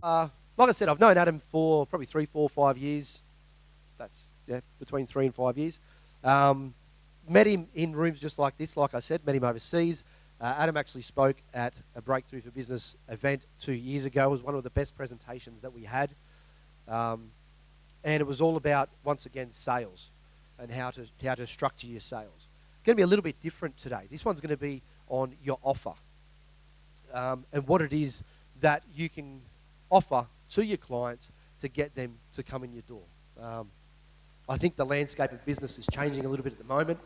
Like I said, I've known Adam for probably 3, 4, 5 years. That's between 3 and 5 years. Met him in rooms just like this, like I said, met him overseas. Adam actually spoke at a Breakthrough for Business event 2 years ago. It was one of the best presentations that we had. And it was all about, once again, sales and how to structure your sales. It's going to be a little bit different today. This one's going to be on your offer and what it is that you can offer to your clients to get them to come in your door. I think the landscape of business is changing a little bit at the moment.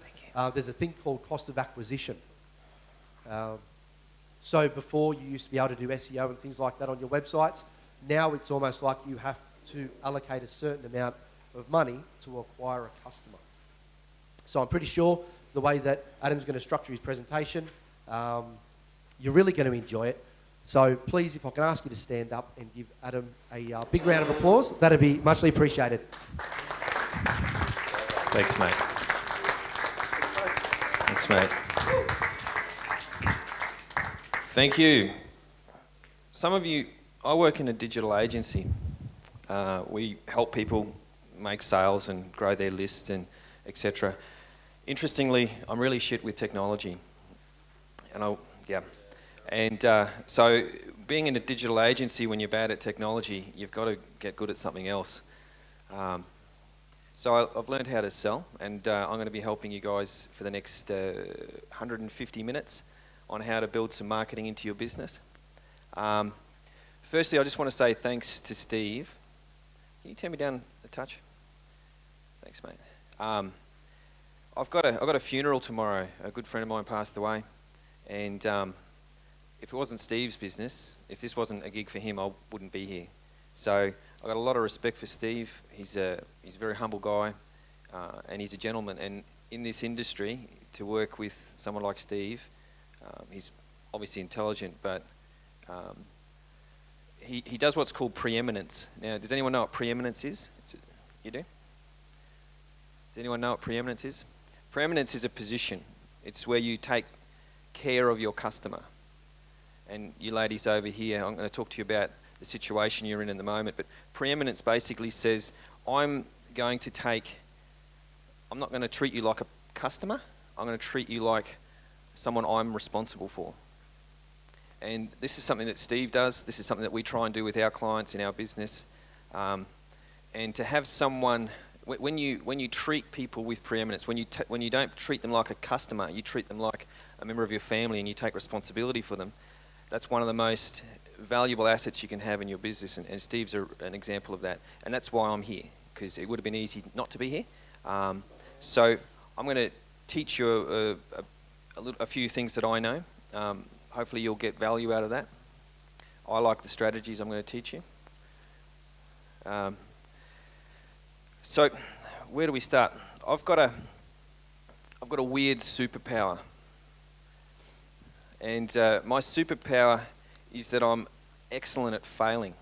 There's a thing called cost of acquisition. So before you used to be able to do SEO and things like that on your websites. Now it's almost like you have to allocate a certain amount of money to acquire a customer. So I'm pretty sure the way that Adam's going to structure his presentation, you're really going to enjoy it. So please, if I can ask you to stand up and give Adam a big round of applause, that'd be muchly appreciated. Thanks, mate. Thanks, mate. Thank you. Some of you, I work in a digital agency. We help people make sales and grow their list and etc. Interestingly, I'm really shit with technology. So being in a digital agency, when you're bad at technology, you've got to get good at something else. So I've learned how to sell, and I'm going to be helping you guys for the next 150 minutes on how to build some marketing into your business. Firstly, I just want to say thanks to Steve. Can you turn me down a touch? Thanks, mate. I've got a funeral tomorrow. A good friend of mine passed away, and if it wasn't Steve's business, if this wasn't a gig for him, I wouldn't be here. So I've got a lot of respect for Steve. He's a very humble guy, and he's a gentleman. And in this industry, to work with someone like Steve, he's obviously intelligent, but he does what's called preeminence. Now, does anyone know what preeminence is? You do? Does anyone know what preeminence is? Preeminence is a position. It's where you take care of your customer. And you ladies over here, I'm going to talk to you about the situation you're in the moment, but preeminence basically says, I'm not going to treat you like a customer, I'm going to treat you like someone I'm responsible for. And this is something that Steve does, this is something that we try and do with our clients in our business. And to have someone, when you treat people with preeminence, when you don't treat them like a customer, you treat them like a member of your family and you take responsibility for them, that's one of the most valuable assets you can have in your business, and Steve's an example of that. And that's why I'm here, because it would have been easy not to be here. So I'm going to teach you a few things that I know. Hopefully you'll get value out of that. I like the strategies I'm going to teach you. So where do we start? I've got a weird superpower. And my superpower is that I'm excellent at failing.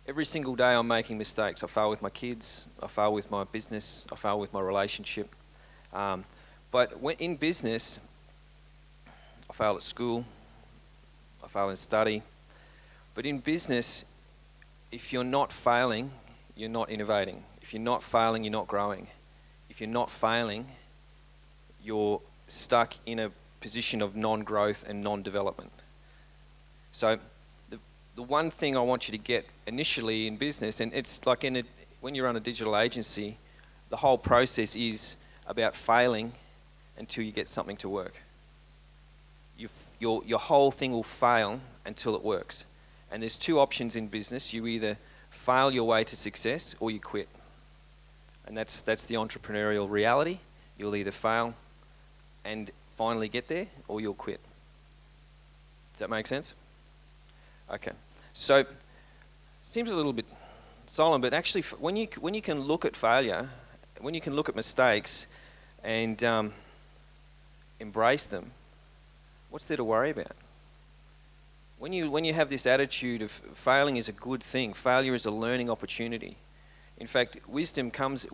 Every single day I'm making mistakes. I fail with my kids, I fail with my business, I fail with my relationship. But in business, I fail at school, I fail in study. But in business, if you're not failing, you're not innovating. If you're not failing, you're not growing. If you're not failing, you're stuck in a position of non-growth and non-development. So the one thing I want you to get initially in business, and it's like when you run a digital agency, the whole process is about failing until you get something to work. Your whole thing will fail until it works. And there's two options in business. You either fail your way to success or you quit. And that's the entrepreneurial reality. You'll either fail and finally get there, or you'll quit. Does that make sense? Okay. So, seems a little bit solemn, but actually, when you can look at failure, when you can look at mistakes, and embrace them, what's there to worry about? When you have this attitude of failing is a good thing, failure is a learning opportunity. In fact, wisdom comes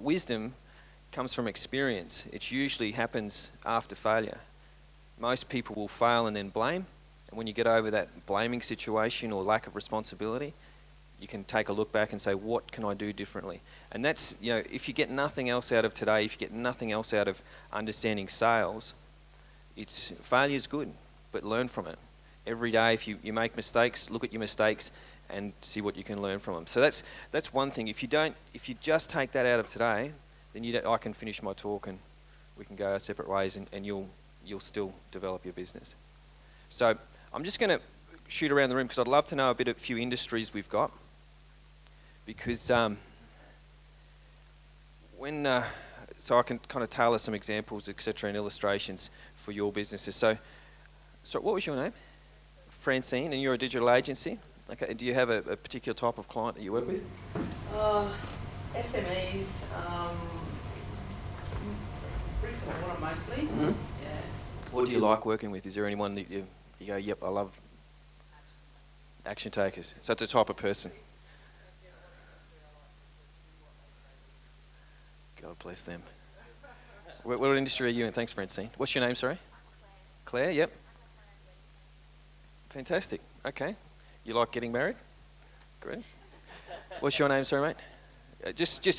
from experience. It usually happens after failure. Most people will fail and then blame, And when you get over that blaming situation or lack of responsibility, you can take a look back and say, what can I do differently? And that's, if you get nothing else out of today, if you get nothing else out of understanding sales, failure's good, but learn from it. Every day, if you make mistakes, look at your mistakes and see what you can learn from them. So that's one thing. If you just take that out of today, then I can finish my talk and we can go our separate ways, and you'll still develop your business. So I'm just going to shoot around the room because I'd love to know a few industries we've got. Because so I can kind of tailor some examples, etc., and illustrations for your businesses. So what was your name? Francine, and you're a digital agency. Okay. Do you have a particular type of client that you work with? SMEs, bricks and mortar mostly. Mm-hmm. Yeah. What do you like working with? Is there anyone that you go, yep, I love action takers? So it's a type of person. God bless them. What industry are you in? Thanks, Francine. What's your name, sorry? Claire, yep. Fantastic. Okay. You like getting married? Great. What's your name, sorry, mate?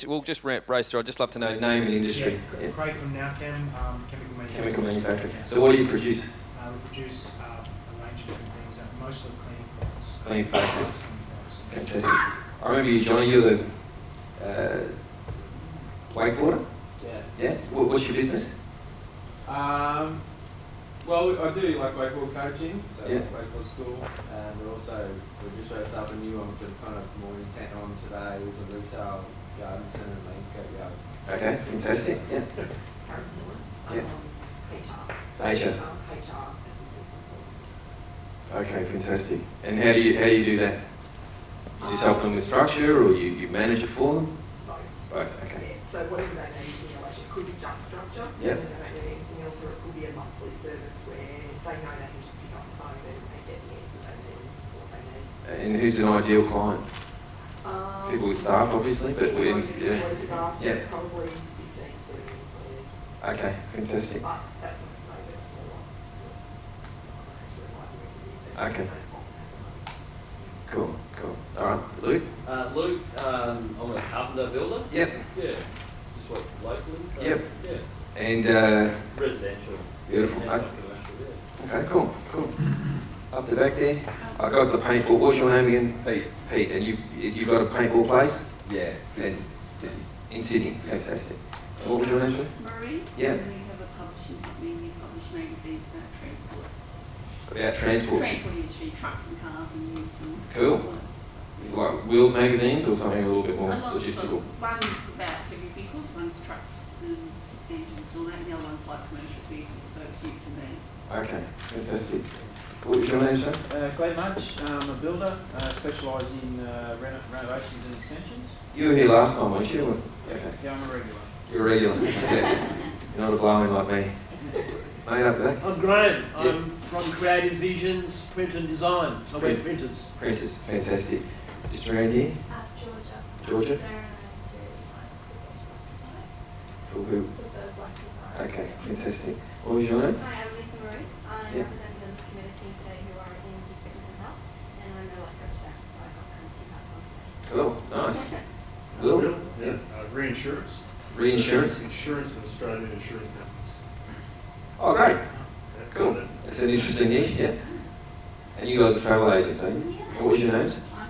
We'll just race through. I'd just love to know name and industry. Yeah. Craig from Nowchem, chemical manufacturing. Chemical manufacturing. So what do you produce? We produce a range of different things, mostly cleaning products. Cleaning products. Fantastic. I remember you, Johnny, you're the wakeboarder? Yeah. Yeah? What's your business? Well, I do like wakeboard coaching, so Yeah. wakeboard school, and we just raised up a new one which I'm kind of more intent on today, is a retail garden centre and landscape yard. Okay, fantastic. Yeah. Yeah. HR. HR assistance and Okay, fantastic. And how do you do that? You just help them with structure, or you manage it for them? Both. Okay. Yeah, so whatever they need in relation, it could be just structure, Yep. and they don't need anything else, or it could be a monthly service where they know they can just pick up the phone and they get the answer they need, what they need. And who's an ideal client? People with staff, obviously, but people yeah. with staff, Yeah. probably 15, 17 employees. Okay, fantastic. But that's not to say that's smaller. Okay. Cool. All right, Luke? Luke, I'm a carpenter builder. Yep. Yeah, just work locally. So, Yep. Yeah. And Residential. beautiful. And some commercial, yeah. Okay, cool. Up the back there, I got the paintball. What's your name again? Pete. And you got a paintball place? Yeah. And in Sydney. Fantastic. What was your name, sir? Marie. Yeah. And we have a publishing company, we publish magazines about transport. About transport. Transport industry, trucks and cars and utes and Cool. all that sort of stuff. Is it like Wheels magazines or something a little bit more A lot of logistical? One's about heavy vehicles, one's trucks and engines and all that, and the other one's like commercial vehicles, so it's utes and vans. Okay, fantastic. What was your name, sir? Glenn Mudge, I'm a builder, specialise in renovations and extensions. You were here last time, weren't you? Okay. Yeah, I'm a regular. You're a regular. Yeah. You're not a blow-in like me. Mate, up there. I'm Graham. Yeah. I'm from Creative Visions, Print and Design. So we're Print. printers. Prentice, fantastic. Just around here? Georgia. Georgia? For who? Okay, fantastic. What was your name? Hi, I'm Lisa Marie. I'm Yeah. representing the community team today who are into fitness and health, and I'm a life coach there, so I've got kind of two hats on today. Cool, nice. Will? Yeah. Reinsurance. Reinsurance? Insurance and Australian insurance companies. Oh, great. Yeah, Cool. That's an interesting niche, yeah. And you guys are travel agents, are you? Yeah. What was your names? I'm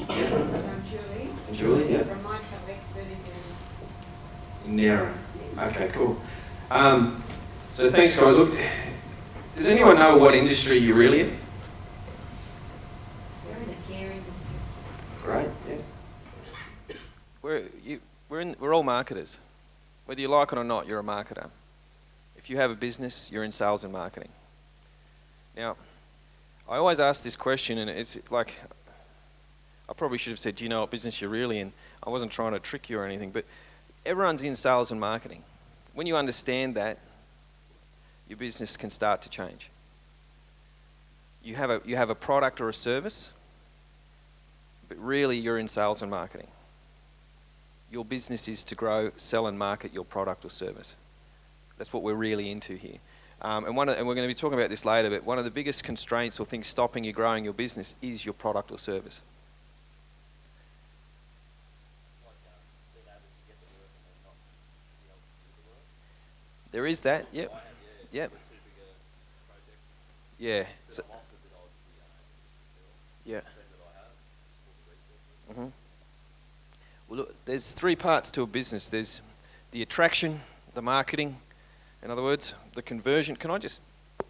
Leonie. Yeah. I'm Julie. And Julie, yeah. From my travel expert in Nara. Okay, cool. So thanks, guys. Look, does anyone know what industry you're really in? We're in the care industry. Great, yeah. We're all marketers. Whether you like it or not, you're a marketer. If you have a business, you're in sales and marketing. Now, I always ask this question, and it's like, I probably should have said, do you know what business you're really in? I wasn't trying to trick you or anything, but everyone's in sales and marketing. When you understand that, your business can start to change. You have a product or a service, but really you're in sales and marketing. Your business is to grow, sell and market your product or service. That's what we're really into here. And we're going to be talking about this later, but one of the biggest constraints or things stopping you growing your business is your product or service. There is that, yep. Yep. Yeah. So, yeah. Mm-hmm. Well, look, there's three parts to a business. There's the attraction, the marketing, in other words, the conversion. Can I just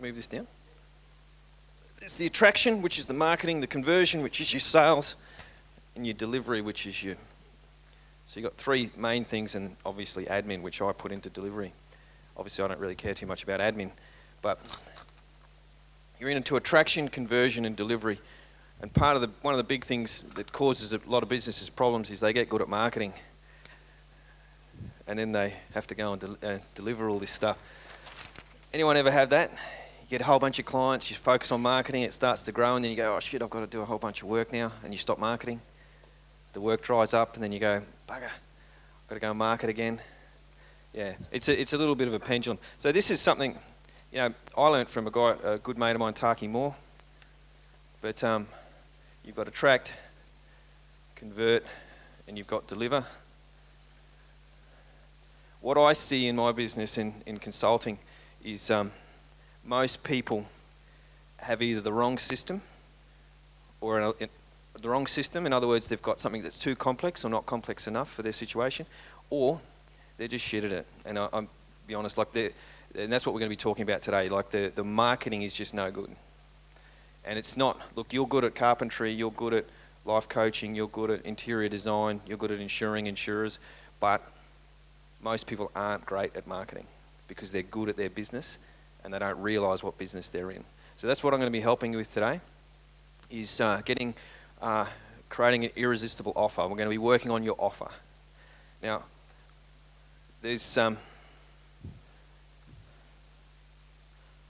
move this down? There's the attraction, which is the marketing, the conversion, which is your sales, and your delivery, which is your... So you've got three main things, and obviously admin, which I put into delivery. Obviously, I don't really care too much about admin, but you're into attraction, conversion, and delivery. And one of the big things that causes a lot of businesses problems is they get good at marketing, and then they have to go and deliver all this stuff. Anyone ever have that? You get a whole bunch of clients, you focus on marketing, it starts to grow, and then you go, oh shit, I've got to do a whole bunch of work now, and you stop marketing. The work dries up, and then you go, bugger, I've got to go and market again. Yeah, it's a little bit of a pendulum. So this is something, you know, I learnt from a good mate of mine, Taki Moore. But you've got attract, convert, and you've got deliver. What I see in my business in consulting is most people have either the wrong system or the wrong system. In other words, they've got something that's too complex or not complex enough for their situation, or they're just shit at it. And I'm be honest, and that's what we're going to be talking about today. Like the marketing is just no good. And it's not, look, you're good at carpentry, you're good at life coaching, you're good at interior design, you're good at insuring insurers, but most people aren't great at marketing because they're good at their business and they don't realise what business they're in. So that's what I'm going to be helping you with today, is creating an irresistible offer. We're going to be working on your offer. Now, there's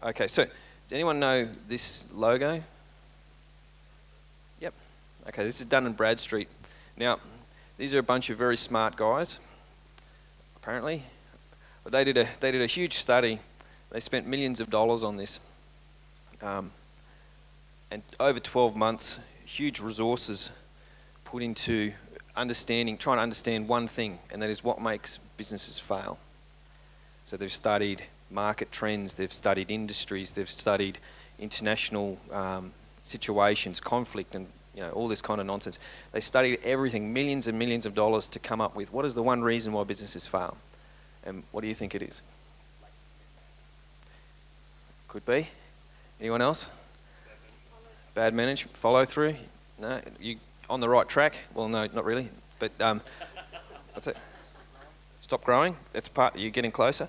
okay, so does anyone know this logo? Yep. Okay, this is Dun & Bradstreet. Now, these are a bunch of very smart guys, apparently. But they did a huge study. They spent millions of dollars on this. And over 12 months, huge resources put into trying to understand one thing, and that is what makes businesses fail. So they've studied market trends, they've studied industries, they've studied international situations, conflict, and all this kind of nonsense. They studied everything, millions and millions of dollars, to come up with what is the one reason why businesses fail. And what do you think it is? Could be. Anyone else? Bad management, follow through. No, you on the right track? Well, no, not really. But what's it? Stop growing. That's part. You're getting closer.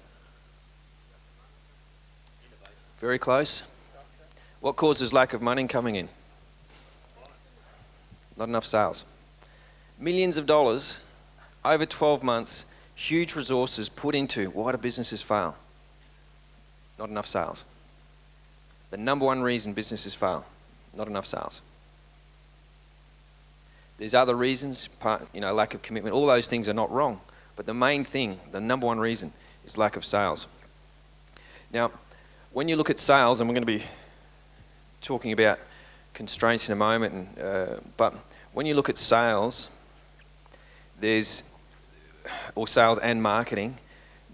Very close. What causes lack of money coming in? Not enough sales. Millions of dollars over 12 months. Huge resources put into why do businesses fail? Not enough sales. The number one reason businesses fail, not enough sales. There's other reasons, lack of commitment. All those things are not wrong. But the main thing, the number one reason, is lack of sales. Now, when you look at sales, and we're going to be talking about constraints in a moment, but when you look at sales, sales and marketing,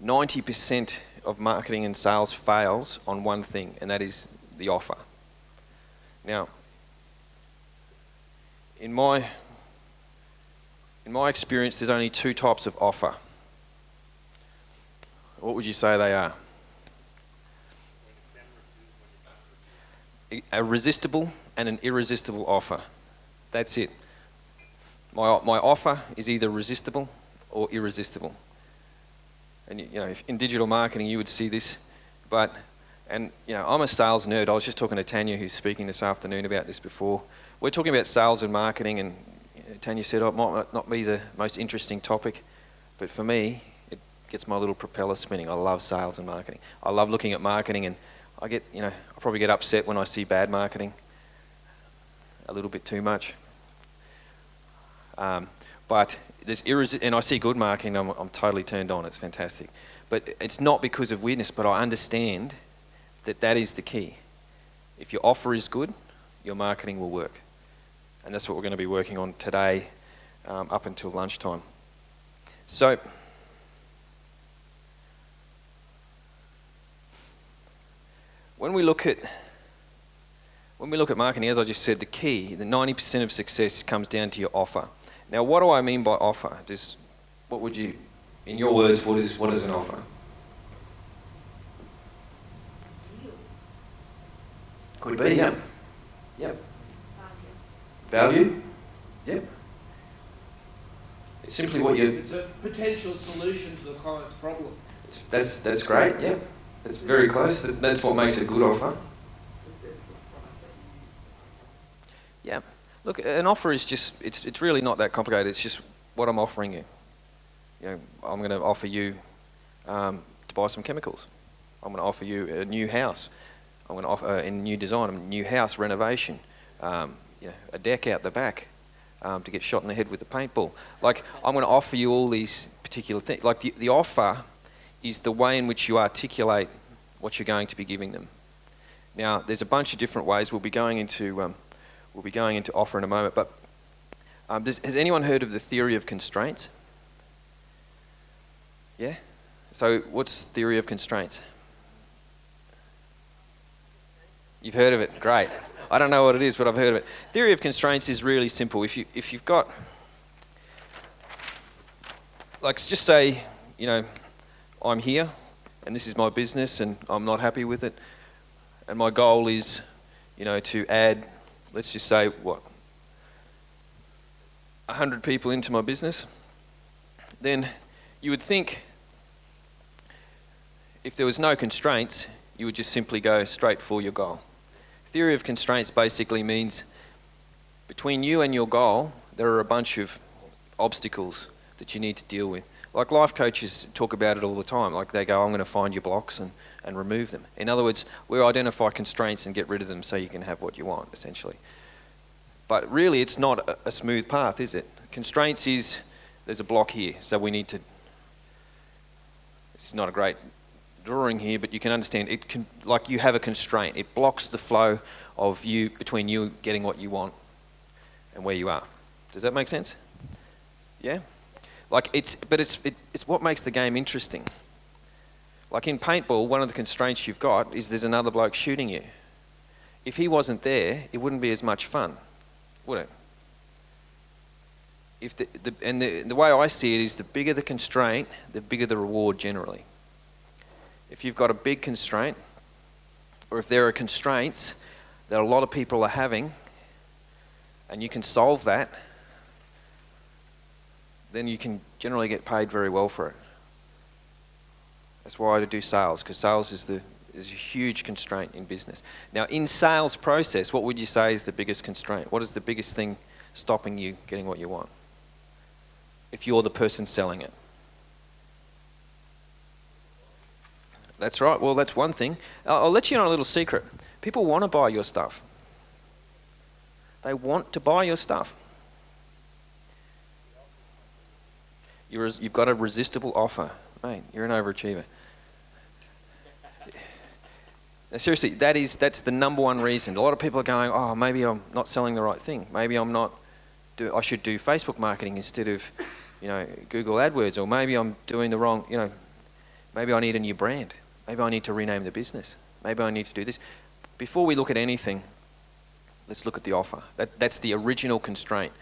90% of marketing and sales fails on one thing, and that is the offer. Now, in my experience, there's only two types of offer. What would you say they are? A resistible and an irresistible offer. That's it. My offer is either resistible or irresistible. And if in digital marketing you would see this, I'm a sales nerd. I was just talking to Tanya, who's speaking this afternoon, about this before. We're talking about sales and marketing, and Tanya said, it might not be the most interesting topic, but for me, it gets my little propeller spinning. I love sales and marketing. I love looking at marketing, and I probably get upset when I see bad marketing, a little bit too much. But and I see good marketing, I'm totally turned on. It's fantastic. But it's not because of weirdness, but I understand that is the key. If your offer is good, your marketing will work. And that's what we're going to be working on today up until lunchtime. So, when we look at marketing, as I just said, the key, the 90% of success comes down to your offer. Now, what do I mean by offer? What would you, in your words, what is an offer? Could be, yeah. Yep. Value? Yep. It's simply what you... It's a potential solution to the client's problem. That's great, yep. It's very close. That's what makes a good offer. Yeah. Look, an offer is just, it's really not that complicated. It's just what I'm offering you. You know, I'm going to offer you to buy some chemicals. I'm going to offer you a new house. I'm going to offer a new design, a new house renovation, a deck out the back to get shot in the head with a paintball. Like, I'm going to offer you all these particular things. Like, the offer is the way in which you articulate what you're going to be giving them. Now, there's a bunch of different ways. We'll be going into offer in a moment. But has anyone heard of the theory of constraints? Yeah? So what's theory of constraints? You've heard of it? Great. I don't know what it is, but I've heard of it. Theory of constraints is really simple. If you've got, like, just say, I'm here and this is my business and I'm not happy with it, and my goal is, to add, let's just say, 100 people into my business, then you would think if there was no constraints, you would just simply go straight for your goal. Theory of constraints basically means between you and your goal, there are a bunch of obstacles that you need to deal with. Like, life coaches talk about it all the time. Like, they go, I'm going to find your blocks and remove them. In other words, we identify constraints and get rid of them so you can have what you want, essentially. But really, it's not a smooth path, is it? Constraints is, there's a block here, so we need to... It's not a great drawing here, but you can understand it can, like, you have a constraint. It blocks the flow of you, between you getting what you want and where you are. Does that make sense? Yeah? Like, it's what makes the game interesting. Like, in paintball, one of the constraints you've got is there's another bloke shooting you. If he wasn't there, it wouldn't be as much fun, would it? If the way I see it is, the bigger the constraint, the bigger the reward generally. If you've got a big constraint, or if there are constraints that a lot of people are having, and you can solve that, then you can generally get paid very well for it. That's why I do sales, because sales is a huge constraint in business. Now, in sales process, what would you say is the biggest constraint? What is the biggest thing stopping you getting what you want? If you're the person selling it. That's right. Well, that's one thing. I'll let you know a little secret. People want to buy your stuff. They want to buy your stuff. You've got a resistible offer. Mate, you're an overachiever. Now, seriously, that's the number one reason. A lot of people are going, oh, maybe I'm not selling the right thing. Maybe I should do Facebook marketing instead of, Google AdWords, or maybe I'm doing the wrong, maybe I need a new brand. Maybe I need to rename the business. Maybe I need to do this. Before we look at anything, let's look at the offer. That's the original constraint.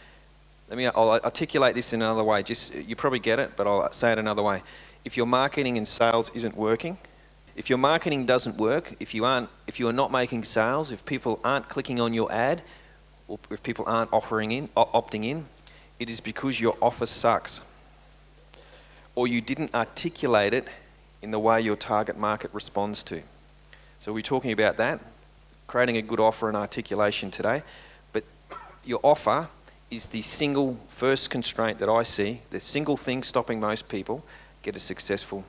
I'll articulate this in another way. You probably get it, but I'll say it another way. If your marketing and sales isn't working, if your marketing doesn't work, if you are not making sales, if people aren't clicking on your ad, or if people aren't opting in, it is because your offer sucks, or you didn't articulate it in the way your target market responds to. So we're talking about that, creating a good offer and articulation today. But your offer is the single first constraint that I see, the single thing stopping most people get a successful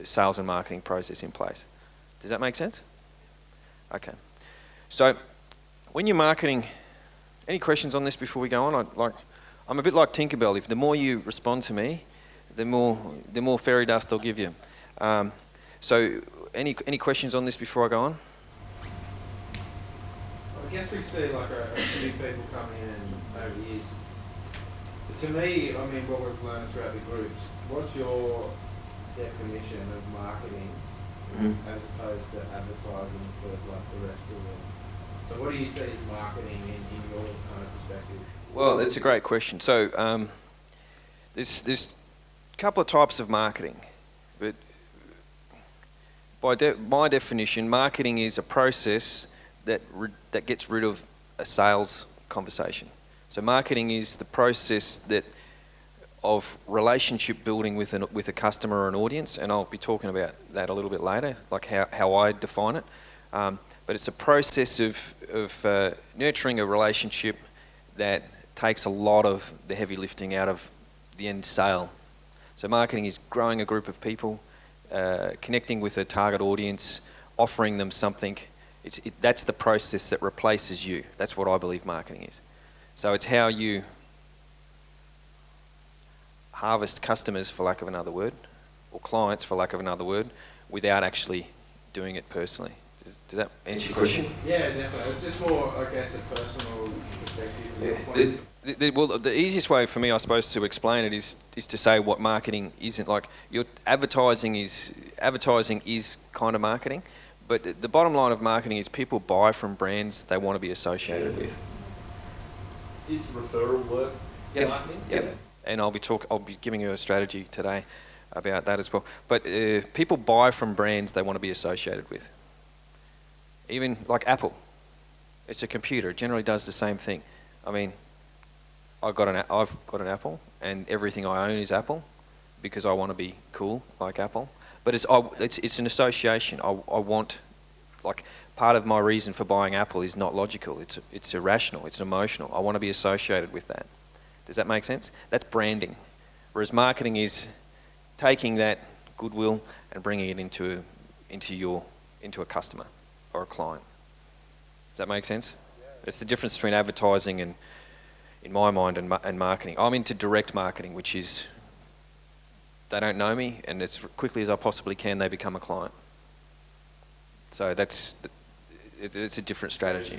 sales and marketing process in place. Does that make sense? Okay. So when you're marketing, any questions on this before we go on? I'm a bit like Tinkerbell. If the more you respond to me, the more fairy dust I'll give you. So any questions on this before I go on? I guess we see like a few people coming in over the years. To me, I mean, what we've learned throughout the groups, what's your definition of marketing as opposed to advertising for like the rest of them? So what do you see as marketing in your kind of perspective? Well, that's a great question. So there's a couple of types of marketing, but by my definition, marketing is a process that gets rid of a sales conversation. So marketing is the process of relationship building with a customer or an audience, and I'll be talking about that a little bit later, like how I define it. But it's a process of nurturing a relationship that takes a lot of the heavy lifting out of the end sale. So marketing is growing a group of people, connecting with a target audience, offering them something. That's the process that replaces you. That's what I believe marketing is. So it's how you harvest customers, for lack of another word, or clients, for lack of another word, without actually doing it personally. Does that answer your question? Yeah, definitely. It's just more, I guess, a personal perspective. Well, the easiest way for me, I suppose, to explain it is to say what marketing isn't. Like, your advertising is kind of marketing, but the bottom line of marketing is people buy from brands they want to be associated with. Is referral work marketing? Yep. And I'll be giving you a strategy today about that as well. But people buy from brands they want to be associated with. Even like Apple, it's a computer. It generally does the same thing. I mean, I've got an Apple, and everything I own is Apple because I want to be cool like Apple. But it's an association. I want, like, part of my reason for buying Apple is not logical. It's irrational. It's emotional. I want to be associated with that. Does that make sense? That's branding. Whereas marketing is taking that goodwill and bringing it into a customer or a client. Does that make sense? It's the difference between advertising and, in my mind, and marketing. I'm into direct marketing, which is they don't know me, and as quickly as I possibly can, they become a client. So it's a different strategy.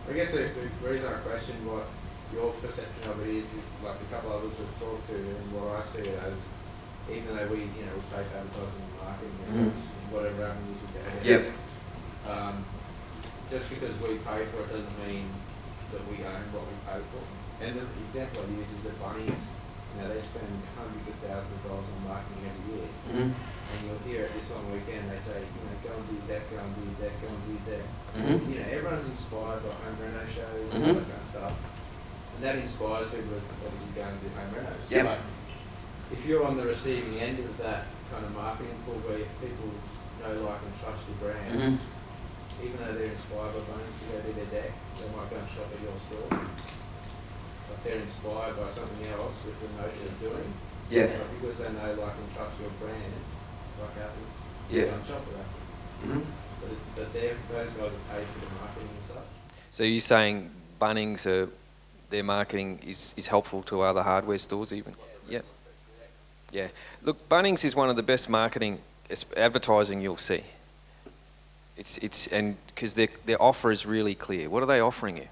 I guess the reason I question what your perception of it is like a couple others we've talked to, and what I see it as, even though we pay for advertising and marketing and whatever avenues we go down. Yep. Just because we pay for it doesn't mean that we own what we pay for. And the example I use is at Bunnings. They spend hundreds of thousands of dollars on marketing every year. And you'll hear it this on weekend, they say, go and do that, go and do that, go and do that. Everyone's inspired by home reno shows and all that kind of stuff. And that inspires people to obviously go and do home renos. Yep. But if you're on the receiving end of that kind of marketing pool where people know, like, and trust your brand, even though they're inspired by Bunnings to go do their deck, they might go and shop at your store. Like, they're inspired by something else with the notion of doing. Like, because they know, like, and trust your brand, like Apple, go and shop at Apple. But those guys are paid for the marketing and such. So you're saying Bunnings, their marketing is helpful to other hardware stores even? Yeah. Look, Bunnings is one of the best marketing advertising you'll see. It's because their offer is really clear. What are they offering you?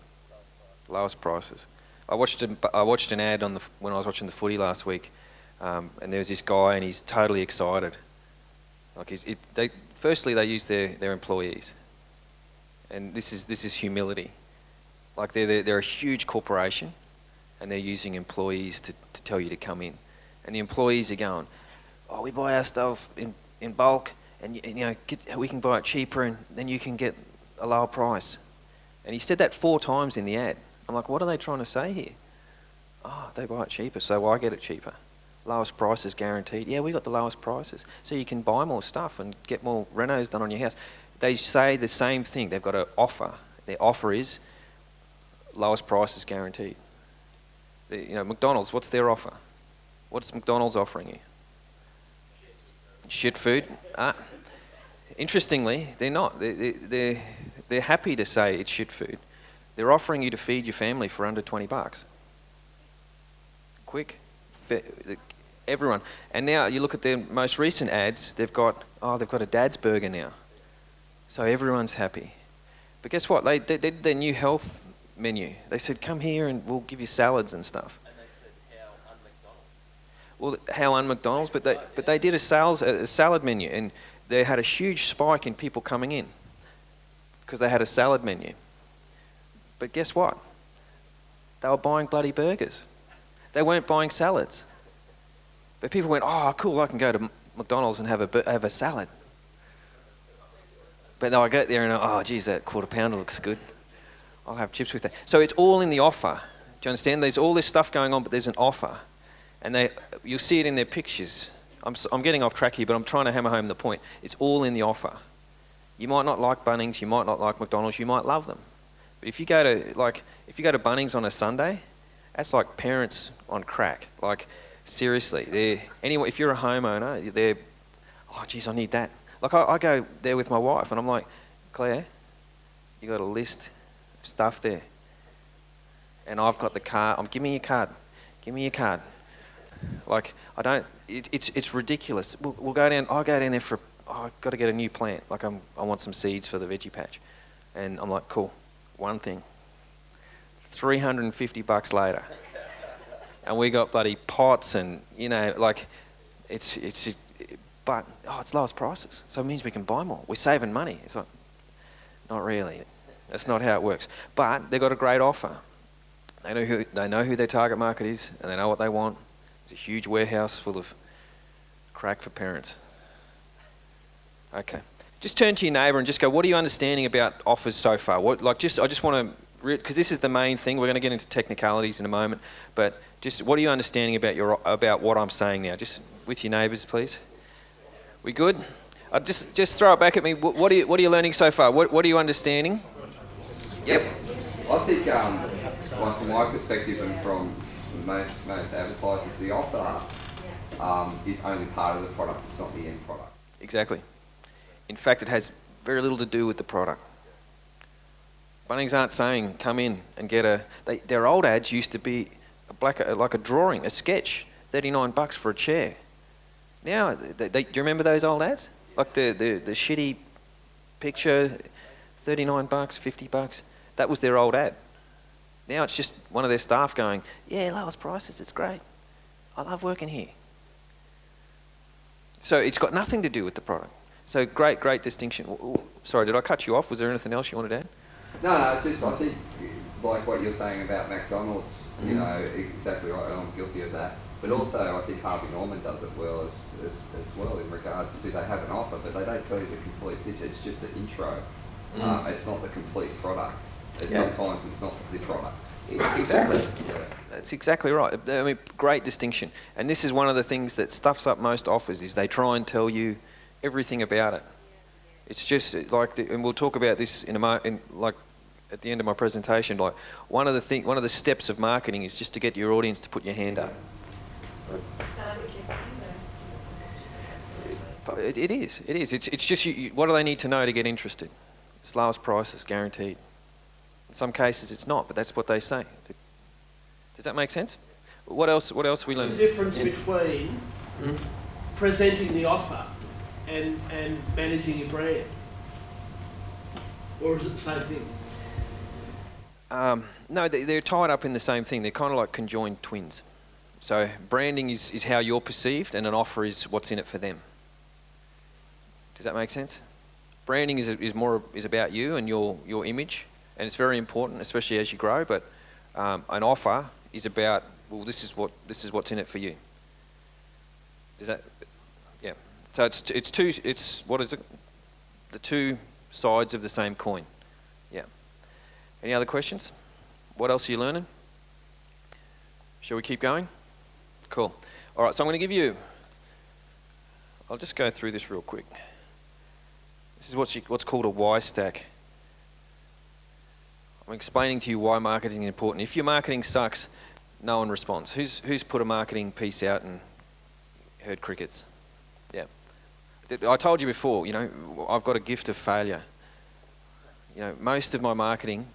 Lowest prices. I watched an ad when I was watching the footy last week, and there was this guy, and he's totally excited. Like firstly they use their employees, and this is humility. Like they're a huge corporation, and they're using employees to tell you to come in, and the employees are going, "Oh, we buy our stuff in bulk, and we can buy it cheaper, and then you can get a lower price." And he said that 4 times in the ad. I'm like, what are they trying to say here? Oh, they buy it cheaper, so I get it cheaper. Lowest prices guaranteed. Yeah, we got the lowest prices. So you can buy more stuff and get more renos done on your house. They say the same thing. They've got an offer. Their offer is lowest prices guaranteed. McDonald's, what's their offer? What's McDonald's offering you? Shit food. Interestingly, they're not. They're happy to say it's shit food. They're offering you to feed your family for under $20. Quick. Everyone. And now you look at their most recent ads, they've got a Dad's Burger now. So everyone's happy. But guess what? They did their new health menu. They said, come here and we'll give you salads and stuff. And they said, how un-McDonald's? Well, how un-McDonald's, but they did a salad menu, and they had a huge spike in people coming in because they had a salad menu. But guess what? They were buying bloody burgers. They weren't buying salads. But people went, oh, cool, I can go to McDonald's and have a salad. But no, I go there and, oh, geez, that quarter pounder looks good. I'll have chips with that. So it's all in the offer. Do you understand? There's all this stuff going on, but there's an offer. And you'll see it in their pictures. I'm getting off track here, but I'm trying to hammer home the point. It's all in the offer. You might not like Bunnings, you might not like McDonald's, you might love them. But if you go to Bunnings on a Sunday, that's like parents on crack. Like, seriously, if you're a homeowner, they're, oh, geez, I need that. Like, I go there with my wife, and I'm like, Claire, you got a list of stuff there. And I've got the card. Give me your card. Give me your card. Like, it's ridiculous. We'll go down, I'll go down there I've got to get a new plant. Like, I want some seeds for the veggie patch. And I'm like, cool, one thing. $350 later. And we got bloody pots and, like, but it's lowest prices. So it means we can buy more. We're saving money. It's like, not really. That's not how it works. But they've got a great offer. They know who their target market is, and they know what they want. It's a huge warehouse full of crack for parents. Okay. Just turn to your neighbour and just go, what are you understanding about offers so far? I just want to, because this is the main thing. We're going to get into technicalities in a moment, but just what are you understanding about what I'm saying now? Just with your neighbours, please. We good? Just throw it back at me. What are you learning so far? What are you understanding? Yep. I think, like from my perspective and from most advertisers, the offer is only part of the product. It's not the end product. Exactly. In fact, it has very little to do with the product. Bunnings aren't saying, come in and get their old ads used to be like a drawing, a sketch, $39 for a chair. Now, do you remember those old ads? Like the shitty picture, $39, $50. That was their old ad. Now it's just one of their staff going, yeah, lowest prices, it's great. I love working here. So it's got nothing to do with the product. So great distinction. Sorry, did I cut you off? Was there anything else you wanted to add? No, just I think like what you're saying about McDonald's, you know, exactly right, and I'm guilty of that. But also I think Harvey Norman does it well as well in regards to they have an offer, but they don't tell you the complete picture. It's just an intro. It's not the complete product. Sometimes it's not the product. Exactly. Yeah. That's exactly right. I mean, great distinction. And this is one of the things that stuffs up most offers is they try and tell you everything about it. It's just like, and we'll talk about this like at the end of my presentation. Like one of the steps of marketing is just to get your audience to put your hand up. It is. It's just what do they need to know to get interested? It's lowest prices, guaranteed. In some cases it's not, but that's what they say. Does that make sense? What else we learned? The difference between presenting the offer and managing your brand? Or is it the same thing? No, they're tied up in the same thing. They're kind of like conjoined twins. So branding is how you're perceived, and an offer is what's in it for them. Does that make sense? Branding is about you and your image, and it's very important, especially as you grow. But an offer is about, well, this is what's in it for you. Does that? Yeah. So it's what is it? The two sides of the same coin. Yeah. Any other questions? What else are you learning? Shall we keep going? Cool. All right, so I'm going to give you, I'll just go through this real quick. This is what's called a why stack. I'm explaining to you why marketing is important. If your marketing sucks, no one responds. Who's put a marketing piece out and heard crickets? Yeah. I told you before, I've got a gift of failure. Most of my marketing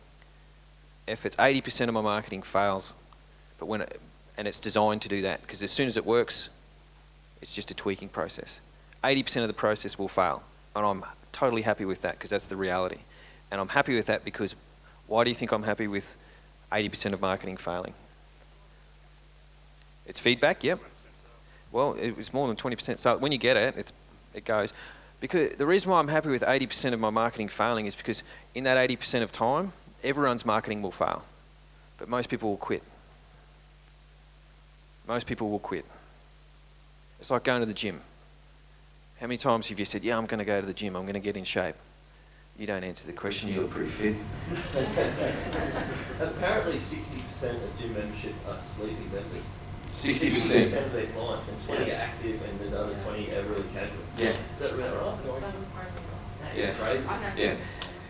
efforts, 80% of my marketing fails, and it's designed to do that, because as soon as it works, It's just a tweaking process. 80% of the process will fail. And I'm totally happy with that because that's the reality. And I'm happy with that because why do you think I'm happy with 80% of marketing failing? It's feedback, yep. Well, it's more than 20%. So when you get it, it goes. Because the reason why I'm happy with 80% of my marketing failing is because in that 80% of time, everyone's marketing will fail. But most people will quit. Most people will quit. It's like going to the gym. How many times have you said, yeah, I'm going to go to the gym, I'm going to get in shape? You don't answer the question, you look pretty fit. Apparently 60% of gym membership are sleeping members. 60%? Of their clients, and 20 are active and the other 20 are really casual. Yeah. Is that really right? That is crazy. Yeah.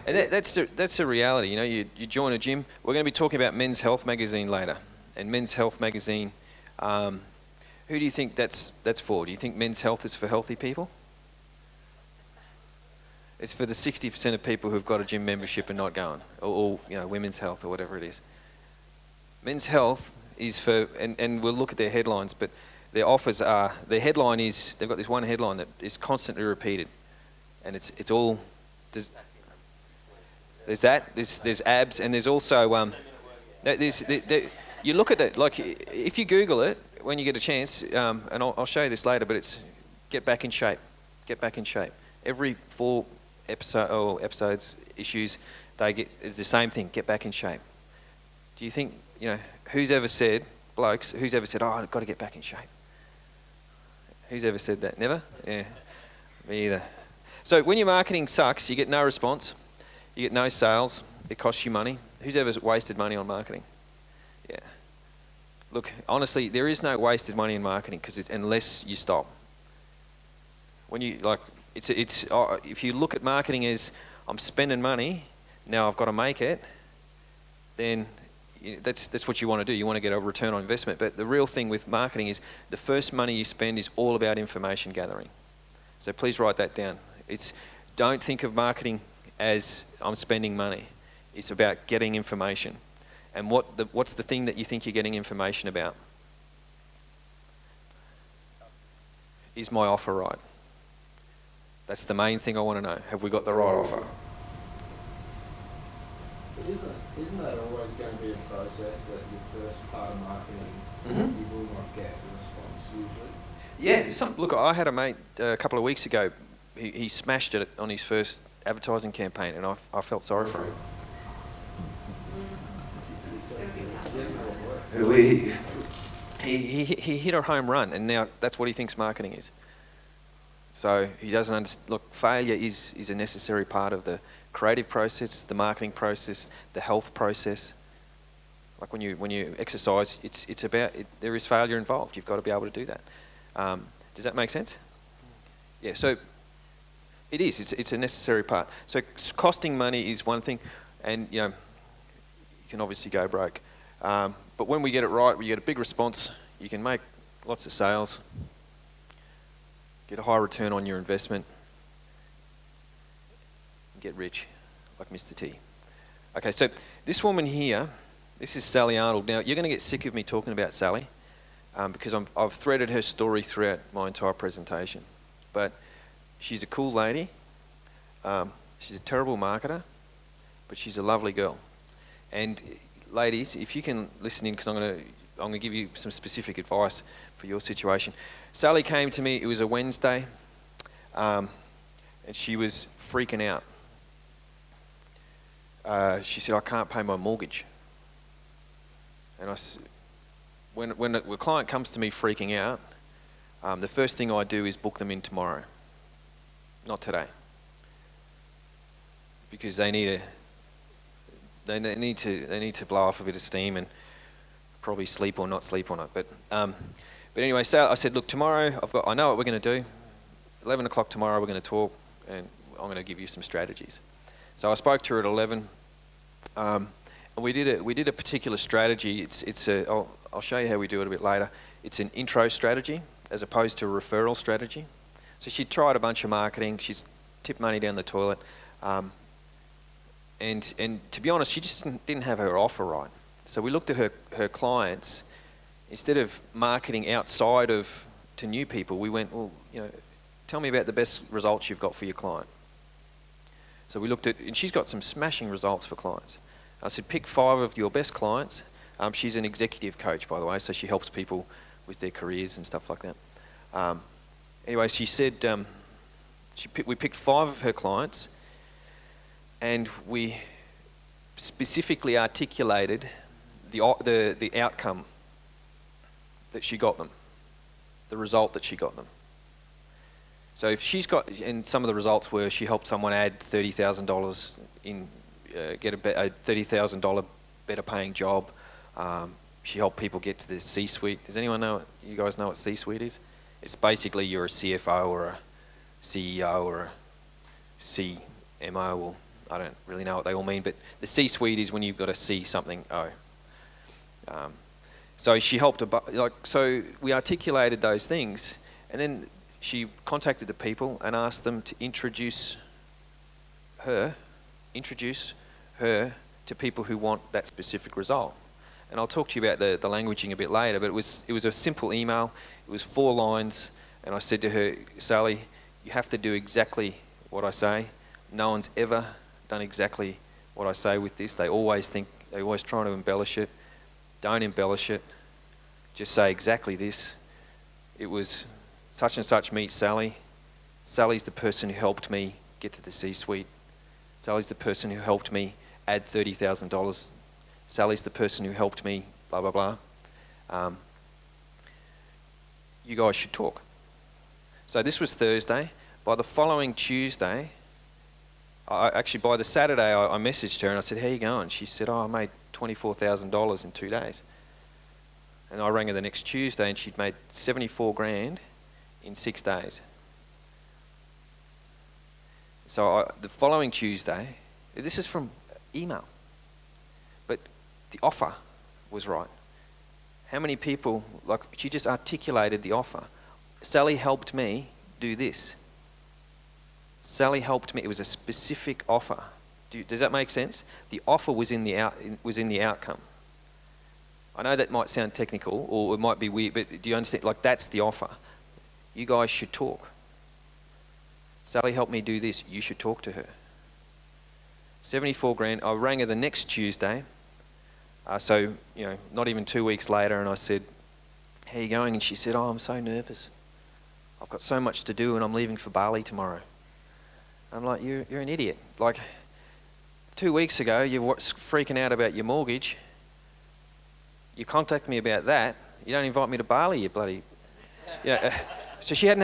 And that's the reality. You know, you join a gym. We're going to be talking about Men's Health magazine later. And Men's Health magazine, who do you think that's for? Do you think Men's Health is for healthy people? It's for the 60% of people who've got a gym membership and not going, or you know, Women's Health or whatever it is. Men's Health is for, and we'll look at their headlines, but their offers are, their headline is, they've got this one headline that is constantly repeated, and it's all, there's abs, and there's also, you look at it, like if you Google it, when you get a chance, and I'll show you this later, but it's get back in shape, get back in shape. Every 4 episodes, issues, it's the same thing, get back in shape. Do you think, you know, who's ever said, blokes, who's ever said, oh, I've got to get back in shape? Who's ever said that? Never? Yeah, me either. So when your marketing sucks, you get no response, you get no sales, it costs you money. Who's ever wasted money on marketing? Yeah. Look, honestly, there is no wasted money in marketing unless you stop. When you, like, if you look at marketing as I'm spending money, now I've got to make it, then that's what you want to do. You want to get a return on investment. But the real thing with marketing is the first money you spend is all about information gathering. So please write that down. Don't think of marketing as I'm spending money. It's about getting information. And what's the thing that you think you're getting information about? Is my offer right? That's the main thing I want to know. Have we got the right offer? But isn't that always going to be a process that your first part of marketing, you will not get a response usually? Yeah. Look, I had a mate a couple of weeks ago. He smashed it on his first advertising campaign, and I felt sorry for him. He hit a home run, and now that's what he thinks marketing is. So he doesn't understand. Look, failure is a necessary part of the creative process, the marketing process, the health process. Like when you exercise, it's about there is failure involved. You've got to be able to do that. Does that make sense? Yeah. So it is. It's a necessary part. So costing money is one thing, and you know you can obviously go broke. But when we get it right, we get a big response. You can make lots of sales. Get a high return on your investment, and get rich, like Mr. T. Okay, so this woman here, this is Sally Arnold. Now, you're going to get sick of me talking about Sally because I've threaded her story throughout my entire presentation. But she's a cool lady. She's a terrible marketer, but she's a lovely girl. And ladies, if you can listen in, because I'm going to give you some specific advice for your situation. Sally came to me, it was a Wednesday, and she was freaking out. She said, I can't pay my mortgage. And when a client comes to me freaking out, the first thing I do is book them in tomorrow, not today. Because they need to blow off a bit of steam and probably sleep or not sleep on it. But anyway, so I said, look, tomorrow I know what we're going to do. 11 o'clock tomorrow we're going to talk, and I'm going to give you some strategies. So I spoke to her at 11, and we did a particular strategy. I'll show you how we do it a bit later. It's an intro strategy as opposed to a referral strategy. So she tried a bunch of marketing. She's tipped money down the toilet, and to be honest, she just didn't have her offer right. So we looked at her clients. Instead of marketing outside of to new people, we went, well, tell me about the best results you've got for your client. So we looked at, and she's got some smashing results for clients. I said, pick 5 of your best clients. She's an executive coach, by the way, so she helps people with their careers and stuff like that. Anyway, she said, we picked 5 of her clients, and we specifically articulated the outcome that she got them, the result that she got them. So if she's got, and some of the results were she helped someone add $30,000 in, get a $30,000 better paying job. She helped people get to the C-suite. Does anyone know, you guys know what C-suite is? It's basically you're a CFO or a CEO or a CMO, or I don't really know what they all mean, but the C-suite is when you've got a C something O. So she helped, so we articulated those things, and then she contacted the people and asked them to introduce her to people who want that specific result. And I'll talk to you about the languaging a bit later, but it was a simple email. It was 4 lines, and I said to her, Sally, you have to do exactly what I say. No one's ever done exactly what I say with this. They're always trying to embellish it. Don't embellish it. Just say exactly this. It was such and such meet Sally. Sally's the person who helped me get to the C-suite. Sally's the person who helped me add $30,000. Sally's the person who helped me, blah, blah, blah. You guys should talk. So this was Thursday. By the following Tuesday, by the Saturday, I messaged her and I said, how you going? She said, I made $24,000 in 2 days. And I rang her the next Tuesday and she'd made 74 grand in 6 days. So the following Tuesday, this is from email, but the offer was right. How many people, she just articulated the offer. Sally helped me do this. Sally helped me. It was a specific offer. Does that make sense? The offer was in the outcome. I know that might sound technical or it might be weird, but do you understand? That's the offer. You guys should talk. Sally helped me do this. You should talk to her. 74 grand. I rang her the next Tuesday. So, not even 2 weeks later, and I said, how are you going? And she said, I'm so nervous. I've got so much to do and I'm leaving for Bali tomorrow. I'm like, you're an idiot. 2 weeks ago, you were freaking out about your mortgage. You contact me about that. You don't invite me to Bali, you bloody... So she hadn't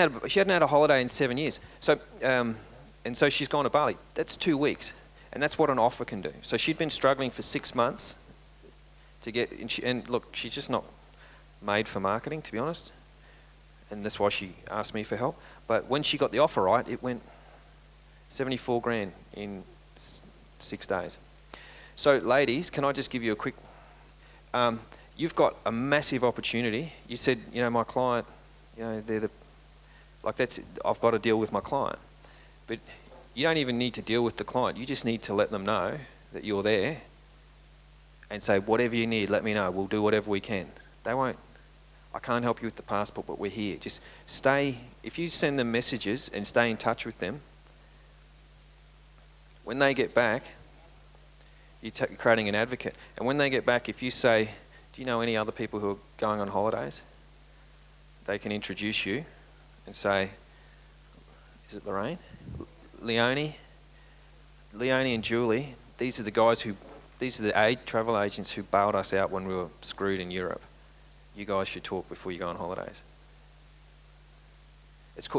had a holiday in 7 years. So, and so she's gone to Bali. That's 2 weeks. And that's what an offer can do. So she'd been struggling for 6 months to get... And look, she's just not made for marketing, to be honest. And that's why she asked me for help. But when she got the offer right, it went 74 grand in 6 days. So ladies, can I just give you a quick... you've got a massive opportunity. You said, my client, they're the... I've got to deal with my client. But you don't even need to deal with the client. You just need to let them know that you're there and say, whatever you need, let me know. We'll do whatever we can. They won't... I can't help you with the passport, but we're here. Just stay... If you send them messages and stay in touch with them, when they get back, you're creating an advocate. And when they get back, if you say, do you know any other people who are going on holidays? They can introduce you and say, is it Lorraine? Leonie and Julie, these are the guys these are the travel agents who bailed us out when we were screwed in Europe. You guys should talk before you go on holidays.